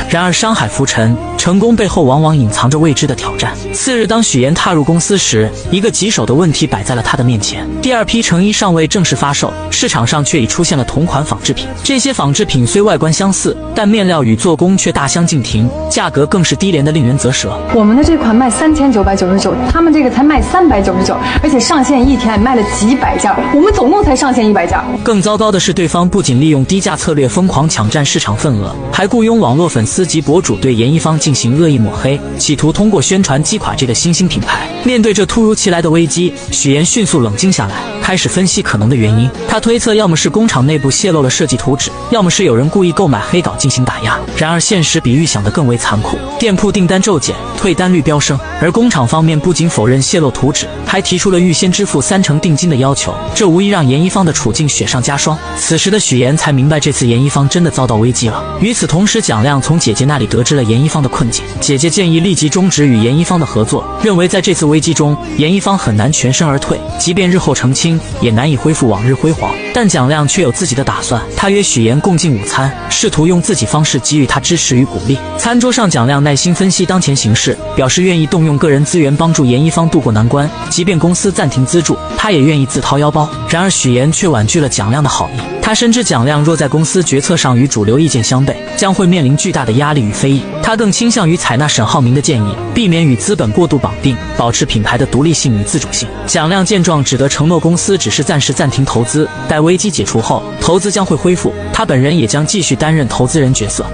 然而山海浮沉，成功背后往往隐藏着未知的挑战。次日，当许妍踏入公司时，一个棘手的问题摆在了她的面前。第二批成衣尚未正式发售，市场上却已出现了同款仿制品。这些仿制品虽外观相似，但面料与做工却大相径庭，价格更是低廉的令人啧舌。我们的这款卖3999，他们这个才卖399，而且上线一天卖了几百件，我们总共才上线100件。更糟糕的是，对方不仅利用低价策略疯狂抢占市场份额，还雇佣网络粉丝及博主对严一方进行恶意抹黑，企图通过宣传击垮这个新兴品牌。面对这突如其来的危机，许妍迅速冷静下来，开始分析可能的原因。他推测，要么是工厂内部泄露了设计图纸，要么是有人故意购买黑稿进行打压。然而现实比预想的更为残酷，店铺订单骤减，退单率飙升，而工厂方面不仅否认泄露图纸，还提出了预先支付30%定金的要求，这无疑让严一方的处境雪上加霜。此时的许妍才明白，这次严一方真的遭到危机了。与此同时，蒋亮从姐姐那里得知了严一方的困境，姐姐建议立即终止与严一方的合作，认为在这次危机中，严一方很难全身而退，即便日后澄清，也难以恢复往日辉煌。但蒋亮却有自己的打算，他约许妍共进午餐，试图用自己方式给予她支持与鼓励。餐桌上，蒋亮耐心分析当前形势，表示愿意动用个人资源帮助严一方渡过难关，即便公司暂停资助，他也愿意自掏腰包。然而许妍却婉拒了蒋亮的好意，他深知蒋亮若在公司决策上与主流意见相悖，将会面临巨大的压力与非议。他更倾向于采纳沈浩明的建议，避免与资本过度绑定，保持品牌的独立性与自主性。蒋亮见状，只得承诺公司只是暂时暂停投资，待危机解除后，投资将会恢复，他本人也将继续担任投资人角色。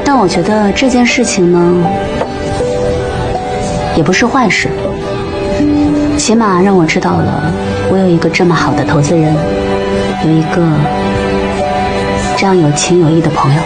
但我觉得这件事情呢，也不是坏事，起码让我知道了我有一个这么好的投资人，有一个这样有情有义的朋友。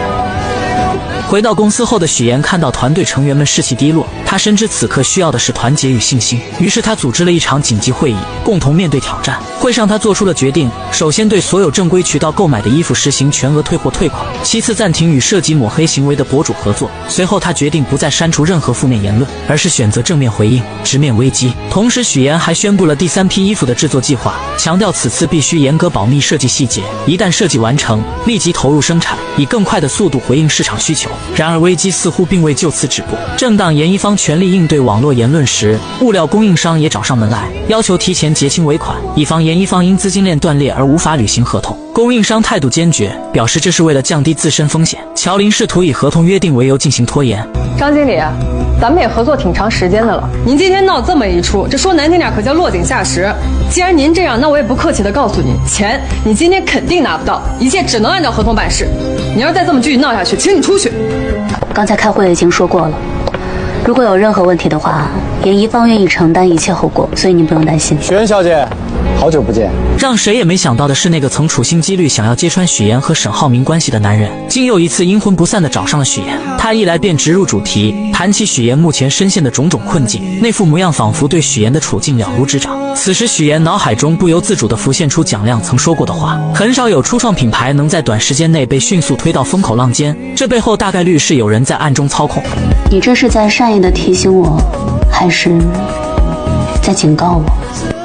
回到公司后的许妍看到团队成员们士气低落，她深知此刻需要的是团结与信心，于是她组织了一场紧急会议，共同面对挑战。会上她做出了决定，首先对所有正规渠道购买的衣服实行全额退货退款，其次暂停与涉及抹黑行为的博主合作。随后她决定不再删除任何负面言论，而是选择正面回应，直面危机。同时许妍还宣布了第3批衣服的制作计划，强调此次必须严格保密设计细节，一旦设计完成，立即投入生产，以更快的速度回应市场需求。然而危机似乎并未就此止步，正当严一方全力应对网络言论时，物料供应商也找上门来，要求提前结清尾款，以防严一方因资金链断裂而无法履行合同。供应商态度坚决，表示这是为了降低自身风险。乔林试图以合同约定为由进行拖延。张经理，咱们也合作挺长时间的了，您今天闹这么一出，这说难听点可叫落井下石。既然您这样，那我也不客气的告诉你，钱你今天肯定拿不到，一切只能按照合同办事。你要是再这么继续闹下去，请你出去。刚才开会已经说过了，如果有任何问题的话，严一方愿意承担一切后果，所以您不用担心。许愿小姐，好久不见。让谁也没想到的是，那个曾处心积虑想要揭穿许岩和沈浩明关系的男人，竟又一次阴魂不散地找上了许岩。他一来便直入主题，谈起许岩目前深陷的种种困境，那副模样仿佛对许岩的处境了如指掌。此时许岩脑海中不由自主地浮现出蒋亮曾说过的话：很少有初创品牌能在短时间内被迅速推到风口浪尖，这背后大概率是有人在暗中操控。你这是在善意地提醒我，还是在警告我？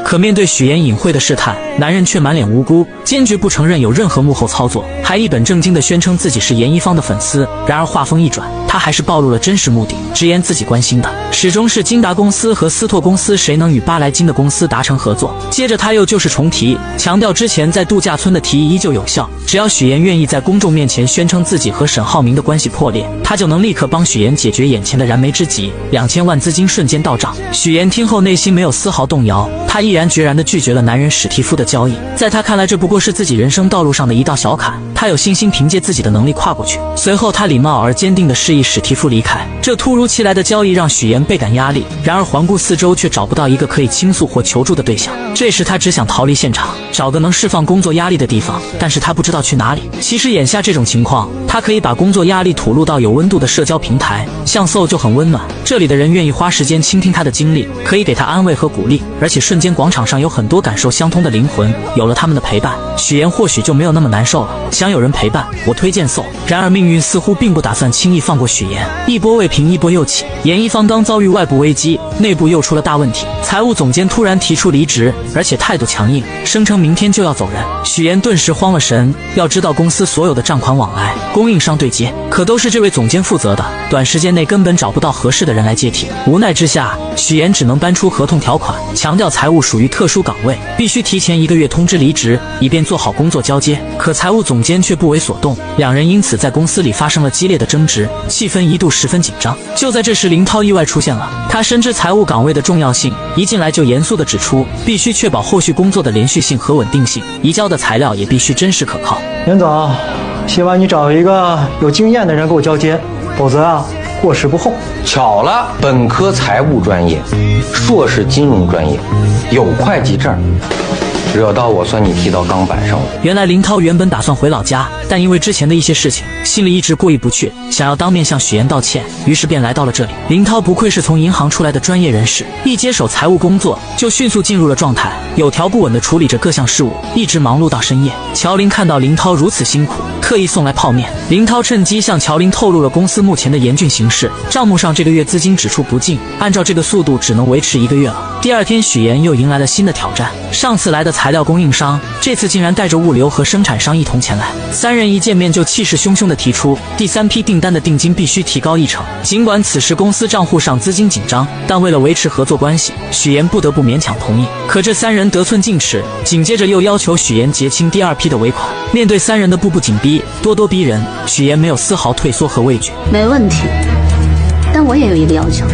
可面对许岩隐晦的试探，男人却满脸无辜，坚决不承认有任何幕后操作，还一本正经地宣称自己是严一方的粉丝。然而话锋一转，他还是暴露了真实目的，直言自己关心的始终是金达公司和思拓公司谁能与巴莱金的公司达成合作。接着他又就是重提，强调之前在度假村的提议依旧有效，只要许岩愿意在公众面前宣称自己和沈浩明的关系破裂，他就能立刻帮许岩解决眼前的燃眉之急。2000万资金瞬间到账，许岩听后内心没有丝毫动摇，他毅然决然地拒绝了男人史蒂夫的交易。在他看来，这不过是自己人生道路上的一道小坎，他有信心凭借自己的能力跨过去。随后他礼貌而坚定地示意史蒂夫离开。这突如其来的交易让许岩倍感压力，然而环顾四周却找不到一个可以倾诉或求助的对象。这时他只想逃离现场，找个能释放工作压力的地方，但是他不知道去哪里。其实眼下这种情况，他可以把工作压力吐露到有温度的社交平台，像 SO 就很温暖，这里的人愿意花时间倾听他的经历，可以给他安慰和鼓励，而且瞬间广场上有很多感受相通的灵魂，有了他们的陪伴，许岩或许就没有那么难受了。想有人陪伴，我推荐 SO。然而命运似乎并不打算轻易放过许岩，一波未平一波又起。严一方刚遭遇外部危机，内部又出了大问题，财务总监突然提出离职，而且态度强硬，声称明天就要走人。许岩顿时慌了神，要知道公司所有的账款往来、供应商对接，可都是这位总监负责的，短时间内根本找不到合适的人来接替。无奈之下，许岩只能搬出合同条款，强调财务属于特殊岗位，必须提前1个月通知离职，以便做好工作交接。可财务总监却不为所动，两人因此在公司里发生了激烈的争执，气氛一度十分紧张。就在这时，林涛意外出现了，他深知财务岗位的重要性，一进来就严肃地指出，必须确保后续工作的连续性和稳定性，移交的材料也必须真实可靠。严总，希望你找一个有经验的人给我交接，否则啊，过时不候。巧了，本科财务专业，硕士金融专业，有会计证，惹到我算你踢到钢板上了。原来林涛原本打算回老家，但因为之前的一些事情，心里一直过意不去，想要当面向许岩道歉，于是便来到了这里。林涛不愧是从银行出来的专业人士，一接手财务工作就迅速进入了状态，有条不紊地处理着各项事务，一直忙碌到深夜。乔林看到林涛如此辛苦，特意送来泡面。林涛趁机向乔林透露了公司目前的严峻形势，账目上这个月资金只出不进，按照这个速度只能维持1个月了。第二天，许岩又迎来了新的挑战，上次来的材料供应商，这次竟然带着物流和生产商一同前来。三人一见面就气势汹汹地提出，第3批订单的定金必须提高1成。尽管此时公司账户上资金紧张，但为了维持合作关系，许岩不得不勉强同意。可这三人得寸进尺，紧接着又要求许岩结清第2批的尾款。面对三人的步步紧逼、咄咄逼人，许岩没有丝毫退缩和畏惧。没问题，但我也有一个要求，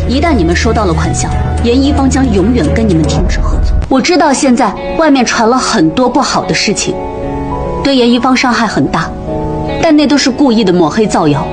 一旦你们收到了款项，严一方将永远跟你们停止合作。我知道现在外面传了很多不好的事情，对严一方伤害很大，但那都是故意的抹黑造谣，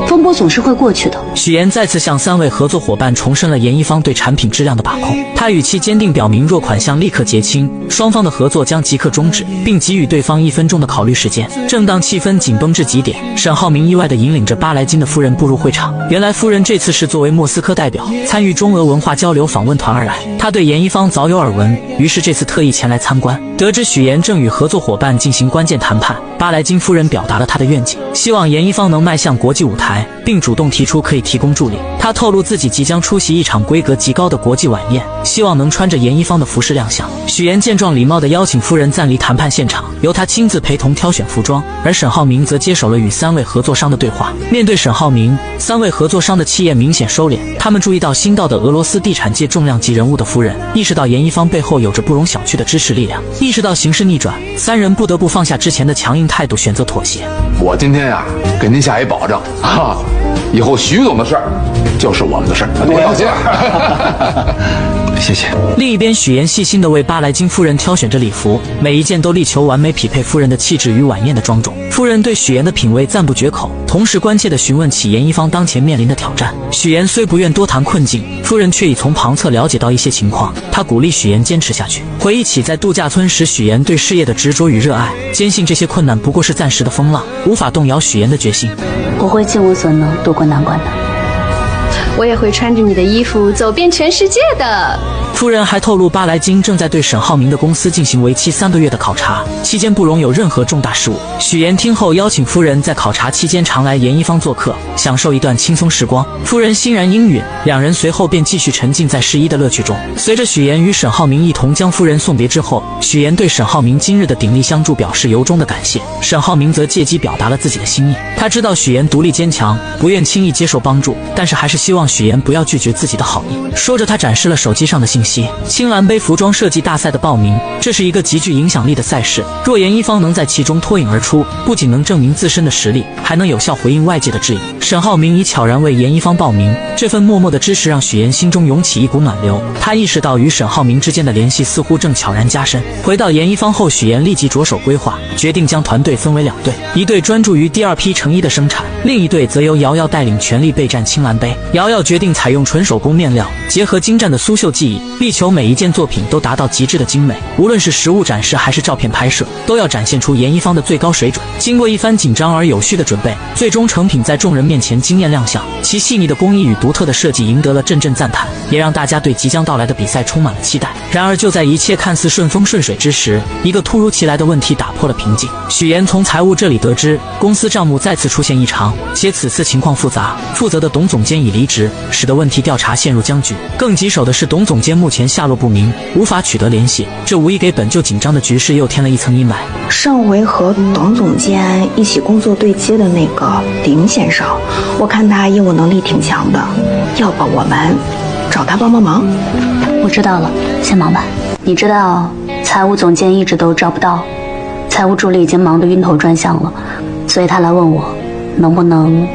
风波总是会过去的。许岩再次向3位合作伙伴重申了严一方对产品质量的把控，他语气坚定表明，若款项立刻结清，双方的合作将即刻终止，并给予对方1分钟的考虑时间。正当气氛紧绷至极点，沈浩明意外地引领着巴莱金的夫人步入会场。原来夫人这次是作为莫斯科代表参与中俄文化交流访问团而来，他对严一方早有耳闻，于是这次特意前来参观。得知许岩正与合作伙伴进行关键谈判，巴莱金夫人表达了她的愿景，希望严一方能迈向国际舞台，并主动提出可以提供助力。她透露自己即将出席一场规格极高的国际晚宴，希望能穿着严一方的服饰亮相。许岩见状礼貌地邀请夫人暂离谈判现场，由他亲自陪同挑选服装，而沈浩明则接手了与3位合作商的对话。面对沈浩明，3位合作商的气焰明显收敛，他们注意到新到的俄罗斯地产界重量级人物的夫人，意识到严一方背后有着不容小觑的支持力量，意识到形势逆转，3人不得不放下之前的强硬态度，选择妥协。我今天呀，给您下一保证啊，以后徐总的事儿就是我们的事儿，您放心。谢谢。另一边，许岩细心地为巴莱金夫人挑选着礼服，每一件都力求完美匹配夫人的气质与晚宴的庄重。夫人对许岩的品味赞不绝口，同时关切地询问起严一方当前面临的挑战。许岩虽不愿多谈困境，夫人却已从旁侧了解到一些情况。她鼓励许岩坚持下去，回忆起在度假村时许岩对事业的执着与热爱，坚信这些困难不过是暂时的风浪，无法动摇许岩的决心。我会尽我所能渡过难关的。我也会穿着你的衣服走遍全世界的。夫人还透露，巴莱金正在对沈浩明的公司进行为期3个月的考察，期间不容有任何重大事务。许岩听后邀请夫人在考察期间常来严一方做客，享受一段轻松时光。夫人欣然应允，两人随后便继续沉浸在试衣的乐趣中。随着许岩与沈浩明一同将夫人送别之后，许岩对沈浩明今日的鼎力相助表示由衷的感谢。沈浩明则借机表达了自己的心意，他知道许岩独立坚强，不愿轻易接受帮助，但是还是希望许岩不要拒绝自己的好意。说着，他展示了手机上的信息。青蓝杯服装设计大赛的报名，这是一个极具影响力的赛事。若严一方能在其中脱颖而出，不仅能证明自身的实力，还能有效回应外界的质疑。沈浩明已悄然为严一方报名，这份默默的支持让许岩心中涌起一股暖流。他意识到与沈浩明之间的联系似乎正悄然加深。回到严一方后，许岩立即着手规划，决定将团队分为2队，一队专注于第2批成衣的生产，另一队则由瑶瑶带领全力备战青蓝杯。瑶瑶决定采用纯手工面料，结合精湛的苏绣技艺，力求每一件作品都达到极致的精美，无论是实物展示还是照片拍摄，都要展现出严一方的最高水准。经过一番紧张而有序的准备，最终成品在众人面前惊艳亮相。其细腻的工艺与独特的设计赢得了阵阵赞叹，也让大家对即将到来的比赛充满了期待。然而就在一切看似顺风顺水之时，一个突如其来的问题打破了平静。许岩从财务这里得知，公司账目再次出现异常，且此次情况复杂，负责的董总监已离职，使得问题调查陷入僵局。更棘手的是，董总监目前下落不明，无法取得联系，这无疑给本就紧张的局势又添了一层阴霾。上回和董总监一起工作对接的那个林先生，我看他业务能力挺强的，要不我们找他帮帮忙？我知道了，先忙吧。你知道财务总监一直都招不到，财务助理已经忙得晕头转向了，所以他来问我能不能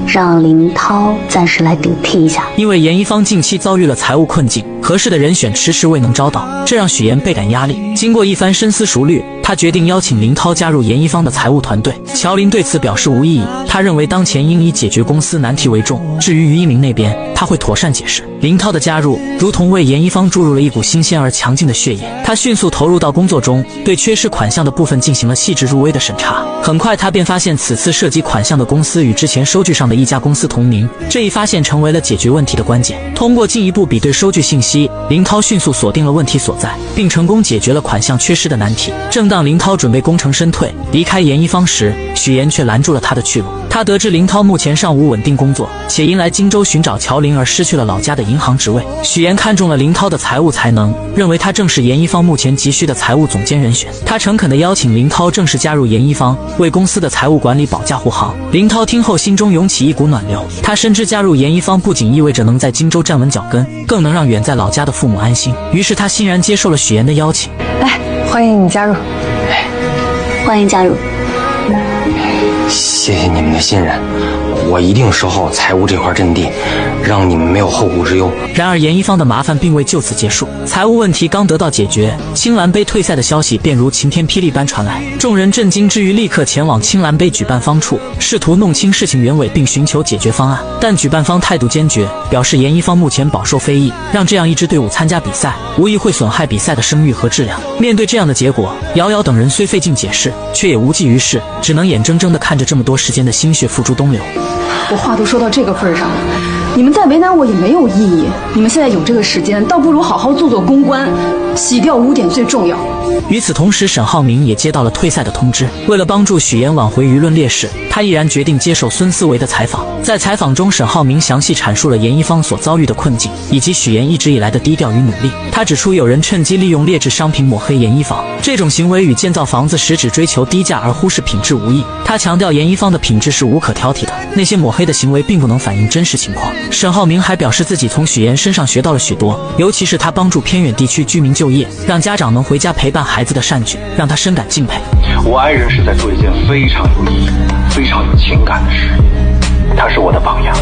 让林涛暂时来顶替一下。因为严一方近期遭遇了财务困境，合适的人选迟迟未能招到，这让许岩倍感压力。经过一番深思熟虑，他决定邀请林涛加入严一方的财务团队。乔林对此表示无异议，他认为当前应以解决公司难题为重，至于于一鸣那边，他会妥善解释。林涛的加入如同为严一方注入了一股新鲜而强劲的血液，他迅速投入到工作中，对缺失款项的部分进行了细致入微的审查。很快他便发现此次涉及款项的公司与之前收据上的一家公司同名，这一发现成为了解决问题的关键。通过进一步比对收据信息，林涛迅速锁定了问题所在，并成功解决了款项缺失的难题。正当林涛准备功成身退离开严一方时，许岩却拦住了他的去路。他得知林涛目前尚无稳定工作，且因来荆州寻找乔林而失去了老家的银行职位。许岩看中了林涛的财务才能，认为他正是严一方目前急需的财务总监人选。他诚恳地邀请林涛正式加入严一方，为公司的财务管理保驾护航。林涛听后心中涌起一股暖流，他深知加入严一方不仅意味着能在荆州站稳脚跟，更能让远在老家的父母安心。于是他欣然接受了许岩的邀请。来，欢迎你加入。欢迎加入。谢谢你们的信任，我一定守好财务这块阵地，让你们没有后顾之忧。然而严一方的麻烦并未就此结束，财务问题刚得到解决，青蓝杯退赛的消息便如晴天霹雳般传来。众人震惊之余，立刻前往青蓝杯举办方处，试图弄清事情原委并寻求解决方案。但举办方态度坚决，表示严一方目前饱受非议，让这样一支队伍参加比赛，无疑会损害比赛的声誉和质量。面对这样的结果，瑶瑶等人虽费劲解释，却也无济于事，只能眼睁睁地看着这么多时间的心血付诸东流。我话都说到这个份上了，你们再为难我也没有意义。你们现在有这个时间，倒不如好好做做公关，洗掉污点最重要。与此同时，沈浩明也接到了退赛的通知。为了帮助许妍挽回舆论劣势，他毅然决定接受孙思维的采访。在采访中，沈浩明详细阐述了严一方所遭遇的困境，以及许妍一直以来的低调与努力。他指出，有人趁机利用劣质商品抹黑严一方，这种行为与建造房子时只追求低价而忽视品质无异。他强调，严一方的品质是无可挑剔的，那些抹黑的行为并不能反映真实情况。沈浩明还表示，自己从许妍身上学到了许多，尤其是他帮助偏远地区居民就业，让家长能回家陪伴孩子的善举，让他深感敬佩。我爱人是在做一件非常有意义、非常有情感的事，他是我的榜样，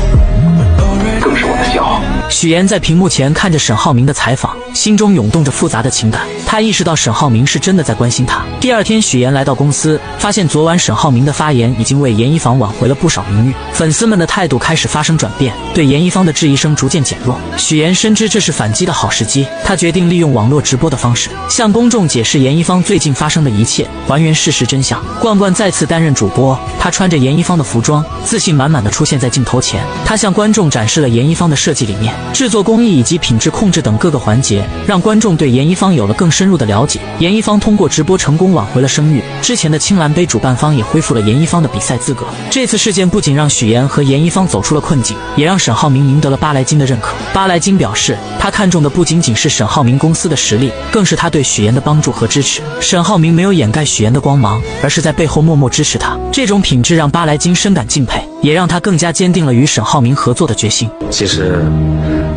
更是我的骄傲。许妍在屏幕前看着沈浩明的采访，心中涌动着复杂的情感。他意识到沈浩明是真的在关心他。第二天，许妍来到公司，发现昨晚沈浩明的发言已经为严一方挽回了不少名誉，粉丝们的态度开始发生转变，对严一方的质疑声逐渐减弱。许妍深知这是反击的好时机，他决定利用网络直播的方式向公众解释严一方最近发生的一切，还原事实真相。冠冠再次担任主播，他穿着严一方的服装，自信满满的出现在镜头前。他向观众展示了严一方的设计理念、制作工艺以及品质控制等各个环节，让观众对严一方有了更深入的了解。严一方通过直播成功挽回了声誉，之前的青蓝杯主办方也恢复了严一方的比赛资格。这次事件不仅让许妍和严一方走出了困境，也让沈浩明赢得了巴莱金的认可。巴莱金表示，他看中的不仅仅是沈浩明公司的实力，更是他对许妍的帮助和支持。沈浩明没有掩盖许妍的光芒，而是在背后默默支持他，这种品质让巴莱金深感敬佩，也让他更加坚定了与沈浩明合作的决心。其实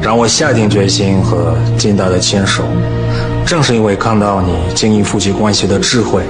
让我下定决心和金大的牵手，正是因为看到你经营夫妻关系的智慧，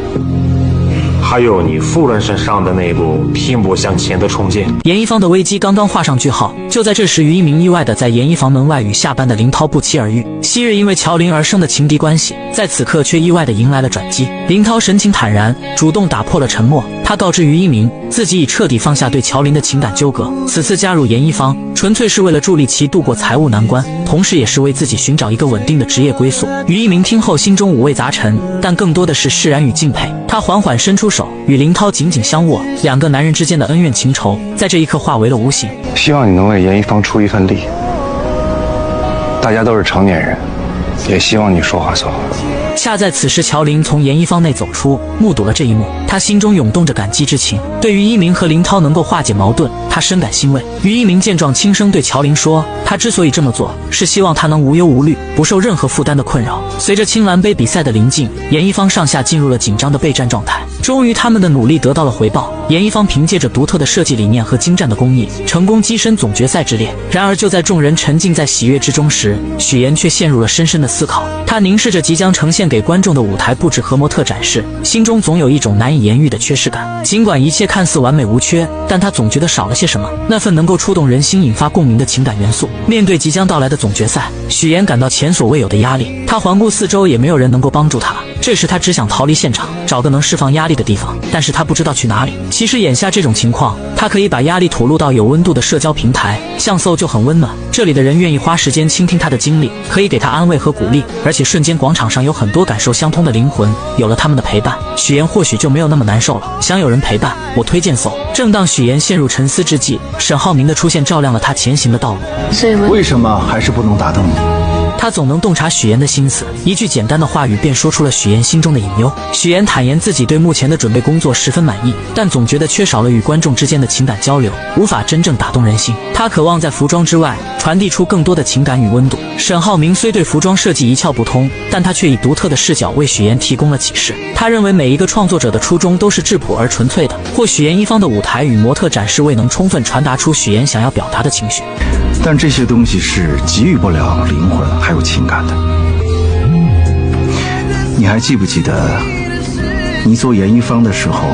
还有你夫人身上的那股拼搏向前的冲劲。严一方的危机刚刚画上句号，就在这时，于一鸣意外地在严一房门外与下班的林涛不期而遇。昔日因为乔林而生的情敌关系，在此刻却意外地迎来了转机。林涛神情坦然，主动打破了沉默。他告知于一鸣，自己已彻底放下对乔林的情感纠葛，此次加入严一方，纯粹是为了助力其度过财务难关，同时也是为自己寻找一个稳定的职业归宿。于一鸣听后心中五味杂陈，但更多的是释然与敬佩。他缓缓伸出手，与林涛紧紧相握，两个男人之间的恩怨情仇，在这一刻化为了无形。希望你能为严一方出一份力。大家都是成年人，也希望你说话算话。恰在此时，乔林从严一方内走出，目睹了这一幕，他心中涌动着感激之情。对于一鸣和林涛能够化解矛盾，他深感欣慰。于一鸣见状，轻声对乔林说，他之所以这么做，是希望他能无忧无虑，不受任何负担的困扰。随着青蓝杯比赛的临近，严一方上下进入了紧张的备战状态。终于，他们的努力得到了回报。严一方凭借着独特的设计理念和精湛的工艺，成功跻身总决赛之列。然而，就在众人沉浸在喜悦之中时，许妍却陷入了深深的思考。她凝视着即将呈现给观众的舞台布置和模特展示，心中总有一种难以言喻的缺失感。尽管一切看似完美无缺，但她总觉得少了些什么，那份能够触动人心、引发共鸣的情感元素。面对即将到来的总决赛，许妍感到前所未有的压力。她环顾四周，也没有人能够帮助她。这时，她只想逃离现场，找个能释放压力的地方，但是她不知道去哪里。其实眼下这种情况，她可以把压力吐露到有温度的社交平台，像搜就很温暖，这里的人愿意花时间倾听她的经历，可以给她安慰和鼓励，而且瞬间广场上有很多感受相通的灵魂，有了他们的陪伴，许妍或许就没有那么难受了。想有人陪伴，我推荐搜。正当许妍陷入沉思之际，沈浩明的出现照亮了她前行的道路。所以为什么还是不能打动你？他总能洞察许妍的心思，一句简单的话语便说出了许妍心中的隐忧。许妍坦言自己对目前的准备工作十分满意，但总觉得缺少了与观众之间的情感交流，无法真正打动人心。他渴望在服装之外传递出更多的情感与温度。沈浩明虽对服装设计一窍不通，但他却以独特的视角为许妍提供了启示。他认为每一个创作者的初衷都是质朴而纯粹的，或许严一方的舞台与模特展示未能充分传达出许妍想要表达的情绪。但这些东西是给予不了灵魂还有情感的。你还记不记得你做严一方的时候，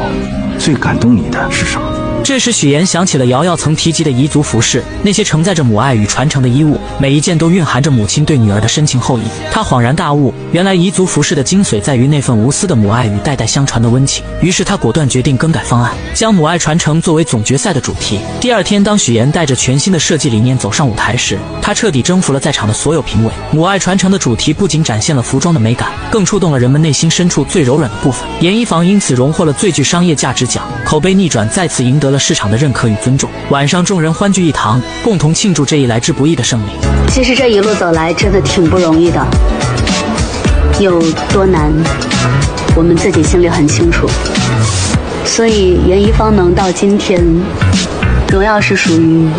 最感动你的是什么？这时许妍想起了瑶瑶曾提及的彝族服饰，那些承载着母爱与传承的衣物，每一件都蕴含着母亲对女儿的深情厚谊。她恍然大悟，原来彝族服饰的精髓在于那份无私的母爱与代代相传的温情。于是她果断决定更改方案，将母爱传承作为总决赛的主题。第二天，当许妍带着全新的设计理念走上舞台时，她彻底征服了在场的所有评委。母爱传承的主题不仅展现了服装的美感，更触动了人们内心深处最柔软的部分。严一房因此荣获了最具商业价值奖，口碑逆转，再次赢得得了市场的认可与尊重。晚上众人欢聚一堂，共同庆祝这一来之不易的胜利。其实这一路走来真的挺不容易的，有多难，我们自己心里很清楚。所以严一方能到今天，荣耀是属于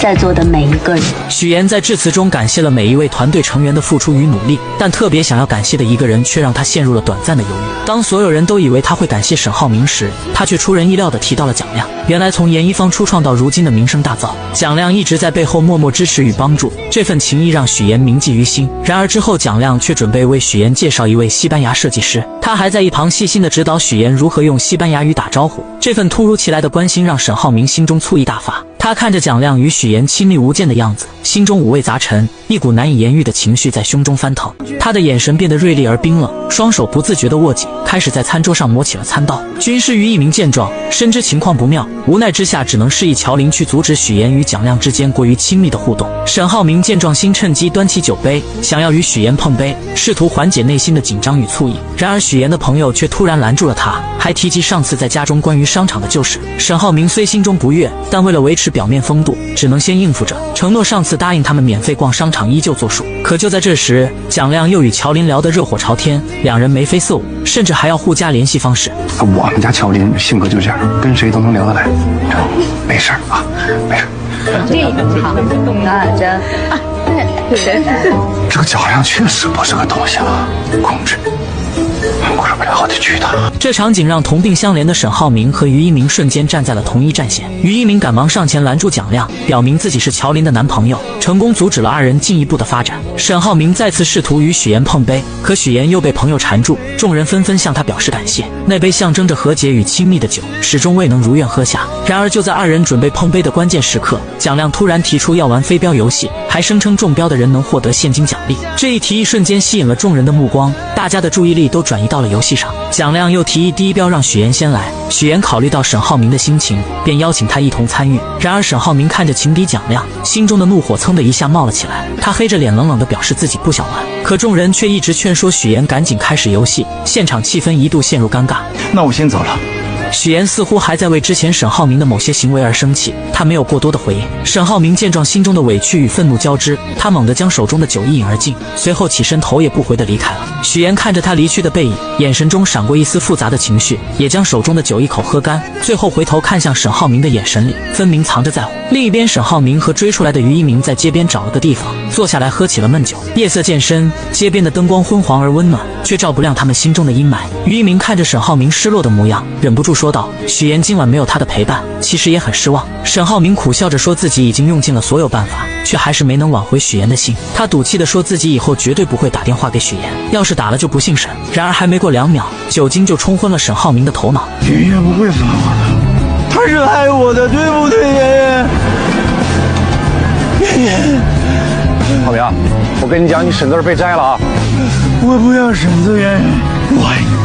在座的每一个人。许岩在致辞中感谢了每一位团队成员的付出与努力，但特别想要感谢的一个人却让他陷入了短暂的犹豫。当所有人都以为他会感谢沈浩明时，他却出人意料地提到了蒋亮。原来从严一方初创到如今的名声大噪，蒋亮一直在背后默默支持与帮助，这份情谊让许岩铭记于心。然而之后蒋亮却准备为许岩介绍一位西班牙设计师，他还在一旁细心地指导许岩如何用西班牙语打招呼。这份突如其来的关心让沈浩明心中醋意大发，他看着蒋亮与许岩亲密无间的样子，心中五味杂陈，一股难以言喻的情绪在胸中翻腾。他的眼神变得锐利而冰冷，双手不自觉地握紧，开始在餐桌上磨起了餐刀。军师于一鸣见状，深知情况不妙，无奈之下只能示意乔林去阻止许岩与蒋亮之间过于亲密的互动。沈浩明见状，心趁机端起酒杯，想要与许岩碰杯，试图缓解内心的紧张与醋意。然而许岩的朋友却突然拦住了他，还提及上次在家中关于商场的旧事。沈浩明虽心中不悦，但为了维持表面风度，只能先应付着，承诺上次答应他们免费逛商场依旧作数。可就在这时，蒋亮又与乔林聊得热火朝天，两人眉飞色舞，甚至还要互加联系方式。我们家乔林性格就这样，跟谁都能聊得来，没事啊，没事。这个好，那真这个蒋亮确实不是个东西啊，控制不了的巨大。这场景让同病相怜的沈浩明和于一鸣瞬间站在了同一战线。于一鸣赶忙上前拦住蒋亮，表明自己是乔林的男朋友，成功阻止了二人进一步的发展。沈浩明再次试图与许岩碰杯，可许岩又被朋友缠住，众人纷纷向他表示感谢。那杯象征着和解与亲密的酒始终未能如愿喝下。然而就在二人准备碰杯的关键时刻，蒋亮突然提出要玩飞镖游戏，还声称中标的人能获得现金奖励。这一提议瞬间吸引了众人的目光，大家的注意力都转移到了游戏上。蒋亮又提议第一镖让许岩先来，许岩考虑到沈浩明的心情，便邀请他一同参与。然而沈浩明看着情敌蒋亮，心中的怒火噌的一下冒了起来，他黑着脸冷冷地表示自己不想玩，可众人却一直劝说许岩赶紧开始游戏，现场气氛一度陷入尴尬。那我先走了。许岩似乎还在为之前沈浩明的某些行为而生气，他没有过多的回应。沈浩明见状，心中的委屈与愤怒交织，他猛地将手中的酒一饮而尽，随后起身头也不回地离开了。许岩看着他离去的背影，眼神中闪过一丝复杂的情绪，也将手中的酒一口喝干，最后回头看向沈浩明的眼神里分明藏着在乎。另一边，沈浩明和追出来的于一鸣在街边找了个地方坐下来喝起了闷酒。夜色渐深，街边的灯光昏黄而温暖，却照不亮他们心中的阴霾。于一鸣看着沈浩明失落的模样，忍不住说道：许岩今晚没有他的陪伴，其实也很失望。沈浩明苦笑着说自己已经用尽了所有办法，却还是没能挽回许岩的心。他赌气地说自己以后绝对不会打电话给许岩，要是打了就不姓沈。然而还没过2秒，酒精就冲昏了沈浩明的头脑。妍妍不会杀我的，他是爱我的，对不对，妍妍？妍妍，浩明，我跟你讲，你沈字被摘了啊！我不要沈字，妍妍，我爱你。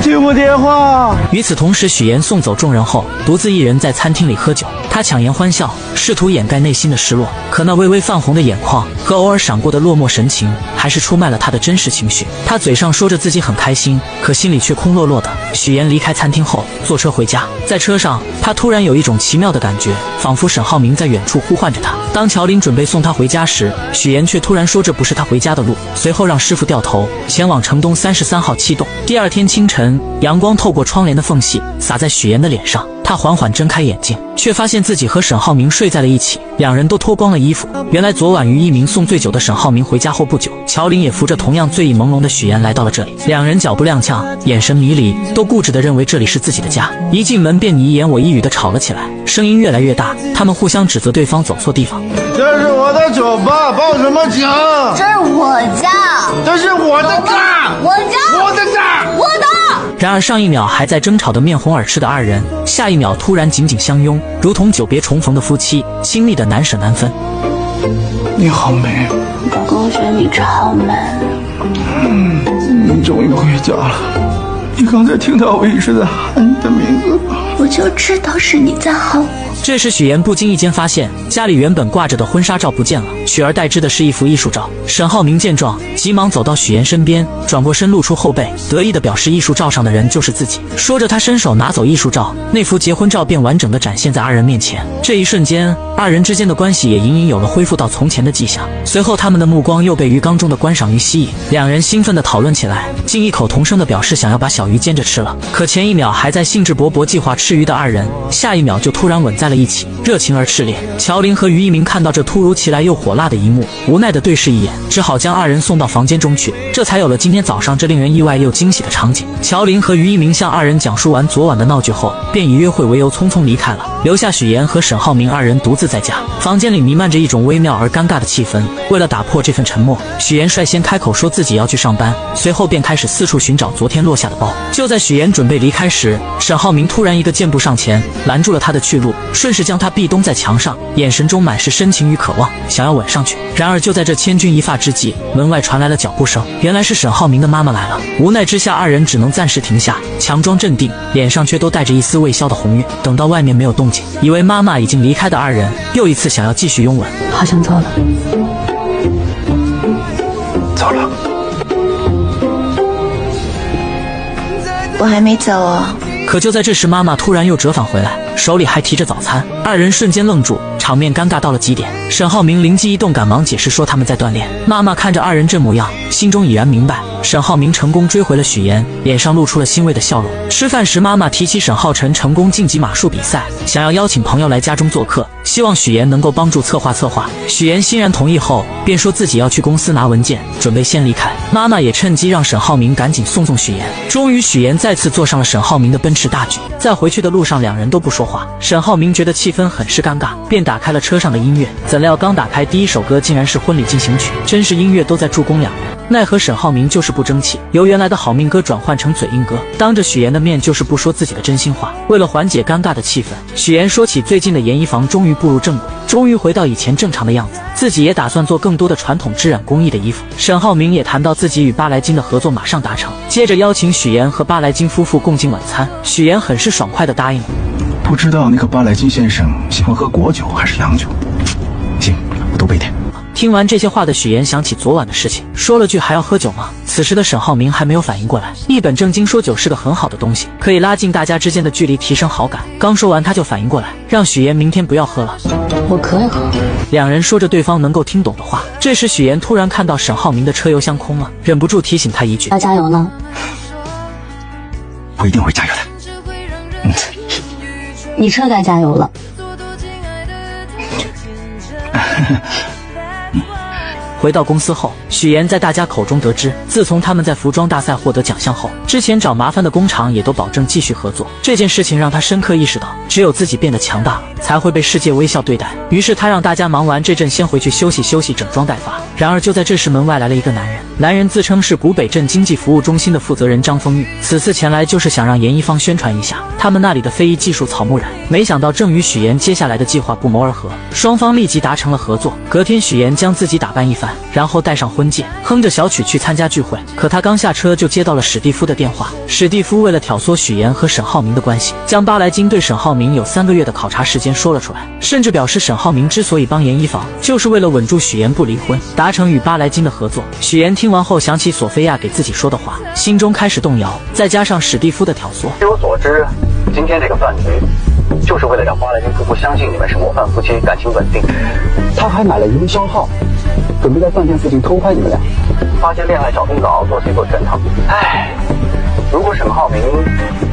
接我电话。与此同时，许岩送走众人后，独自一人在餐厅里喝酒。他强颜欢笑，试图掩盖内心的失落，可那微微泛红的眼眶和偶尔闪过的落寞神情，还是出卖了他的真实情绪。他嘴上说着自己很开心，可心里却空落落的。许岩离开餐厅后，坐车回家，在车上，他突然有一种奇妙的感觉，仿佛沈浩明在远处呼唤着他。当乔林准备送他回家时，许岩却突然说这不是他回家的路，随后让师傅掉头前往城东33号7栋。第二天清晨，阳光透过窗帘的缝隙洒在许岩的脸上，他缓缓睁开眼睛，却发现自己和沈浩明睡在了一起，两人都脱光了衣服。原来昨晚于一鸣送醉酒的沈浩明回家后不久，乔林也扶着同样醉意朦胧的许岩来到了这里。两人脚步踉跄，眼神迷离，都固执地认为这里是自己的家。一进门便你一言我一语地吵了起来，声音越来越大，他们互相指责对方走错地方。这是我的酒吧，报什么警？这是我家，这是我的家，我家，我的家，我的。然而上一秒还在争吵得面红耳赤的二人，下一秒突然紧紧相拥，如同久别重逢的夫妻，亲密的难舍难分。你好美，公爵你超美。你终于回家了。你刚才听到我一直在喊你的名字吗？我就知道是你在害我。这时许言不经意间发现家里原本挂着的婚纱照不见了，取而代之的是一幅艺术照。沈浩明见状急忙走到许言身边，转过身露出后背，得意地表示艺术照上的人就是自己。说着他伸手拿走艺术照，那幅结婚照便完整地展现在二人面前。这一瞬间二人之间的关系也隐隐有了恢复到从前的迹象。随后他们的目光又被鱼缸中的观赏鱼吸引，两人兴奋地讨论起来，竟异口同声地表示想要把小鱼煎着吃了。可前一秒还在兴致勃勃计划吃鱼的二人，下一秒就突然吻在了一起，热情而炽烈。乔林和于一鸣看到这突如其来又火辣的一幕，无奈地对视一眼，只好将二人送到房间中去，这才有了今天早上这令人意外又惊喜的场景。乔林和于一鸣向二人讲述完昨晚的闹剧后，便以约会为由匆匆离开了，留下许言和沈浩明二人独自在家。房间里弥漫着一种微妙而尴尬的气氛，为了打破这份沉默，许言率先开口说自己要去上班，随后便开始四处寻找昨天落下的包。就在许言准备离开时，沈浩明突然一个箭步上前，拦住了他的去路，顺势将他壁咚在墙上，眼神中满是深情与渴望，想要吻上去。然而就在这千钧一发之际，门外传来了脚步声，原来是沈浩明的妈妈来了。无奈之下，二人只能暂时停下，强装镇定，脸上却都带着一丝未消的红晕。等到外面没有动静，以为妈妈已经离开的二人，又一次想要继续拥吻。好想走了。走了。我还没走啊。可就在这时，妈妈突然又折返回来，手里还提着早餐，二人瞬间愣住，场面尴尬到了极点。沈浩明灵机一动，赶忙解释说他们在锻炼。妈妈看着二人这模样，心中已然明白沈浩明成功追回了许言，脸上露出了欣慰的笑容。吃饭时，妈妈提起沈浩辰成功晋级马术比赛，想要邀请朋友来家中做客，希望许言能够帮助策划。许言欣然同意后，便说自己要去公司拿文件，准备先离开。妈妈也趁机让沈浩明赶紧送许言。终于许言再次坐上了沈浩明的奔驰大 在回去的路上，两人都不说话。沈浩明觉得气氛很是尴尬，便打开了车上的音乐。怎料刚打开，第一首歌竟然是婚礼进行曲，真是音乐都在助攻两人。奈何沈浩明就是不争气，由原来的好命歌转换成嘴硬歌，当着许言的面就是不说自己的真心话。为了缓解尴尬的气氛，许言说起最近的研衣房终于步入正轨，终于回到以前正常的样子，自己也打算做更多的传统织染工艺的衣服。沈浩明也谈到自己与巴莱金的合作马上达成，接着邀请许言和巴莱金夫妇共进晚餐。许言很是爽快地答应了。不知道那个巴莱金先生喜欢喝果酒还是洋酒？行，我多备点。听完这些话的许言想起昨晚的事情，说了句还要喝酒吗？此时的沈浩明还没有反应过来，一本正经说酒是个很好的东西，可以拉近大家之间的距离，提升好感。刚说完他就反应过来，让许言明天不要喝了。我可以喝。两人说着对方能够听懂的话。这时许言突然看到沈浩明的车油箱空了，忍不住提醒他一句：要加油了。我一定会加油的。你车该加油了。回到公司后，许言在大家口中得知，自从他们在服装大赛获得奖项后，之前找麻烦的工厂也都保证继续合作。这件事情让他深刻意识到，只有自己变得强大了，才会被世界微笑对待。于是他让大家忙完这阵先回去休息，整装待发。然而就在这时，门外来了一个男人。男人自称是古北镇经济服务中心的负责人张丰玉，此次前来就是想让研一方宣传一下他们那里的非遗技术草木染。没想到正与许言接下来的计划不谋而合，双方立即达成了合作。隔天许言将自己打扮一番，然后戴上婚戒，哼着小曲去参加聚会。可他刚下车就接到了史蒂夫的电话。史蒂夫为了挑唆许言和沈浩明的关系，将巴莱金对沈浩明有3个月的考察时间说了出来，甚至表示沈浩明之所以帮研一房，就是为了稳住许言不离婚，达成与巴莱金的合作。许言听完后想起索菲亚给自己说的话，心中开始动摇，再加上史蒂夫的挑唆，据我所知，今天这个饭局就是为了让巴莱金夫妇相信你们是模范夫妻，感情稳定。他还买了营销号，准备在饭店附近偷拍你们俩，发些恋爱找通稿，做戏做全套。唉，如果沈浩明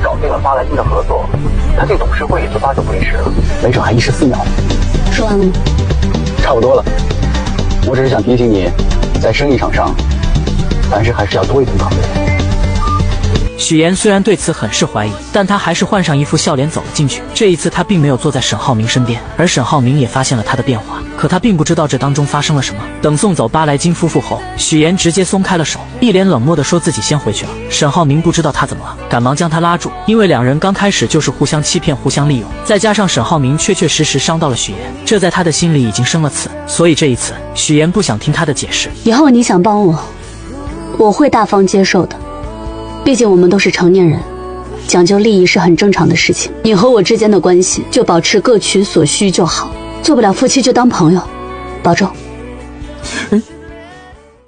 搞定了巴莱金的合作，他进董事会也就8九不离10了，没准还114秒。说完了？差不多了。我只是想提醒你，在生意场上，凡事还是要多一层考虑。许言虽然对此很是怀疑，但他还是换上一副笑脸走了进去。这一次他并没有坐在沈浩明身边，而沈浩明也发现了他的变化，可他并不知道这当中发生了什么。等送走巴莱金夫妇后，许言直接松开了手，一脸冷漠地说自己先回去了。沈浩明不知道他怎么了，赶忙将他拉住，因为两人刚开始就是互相欺骗、互相利用，再加上沈浩明确确实实伤到了许言，这在他的心里已经生了刺，所以这一次许言不想听他的解释。以后你想帮我，我会大方接受的。毕竟我们都是成年人，讲究利益是很正常的事情。你和我之间的关系就保持各取所需就好，做不了夫妻就当朋友，保重。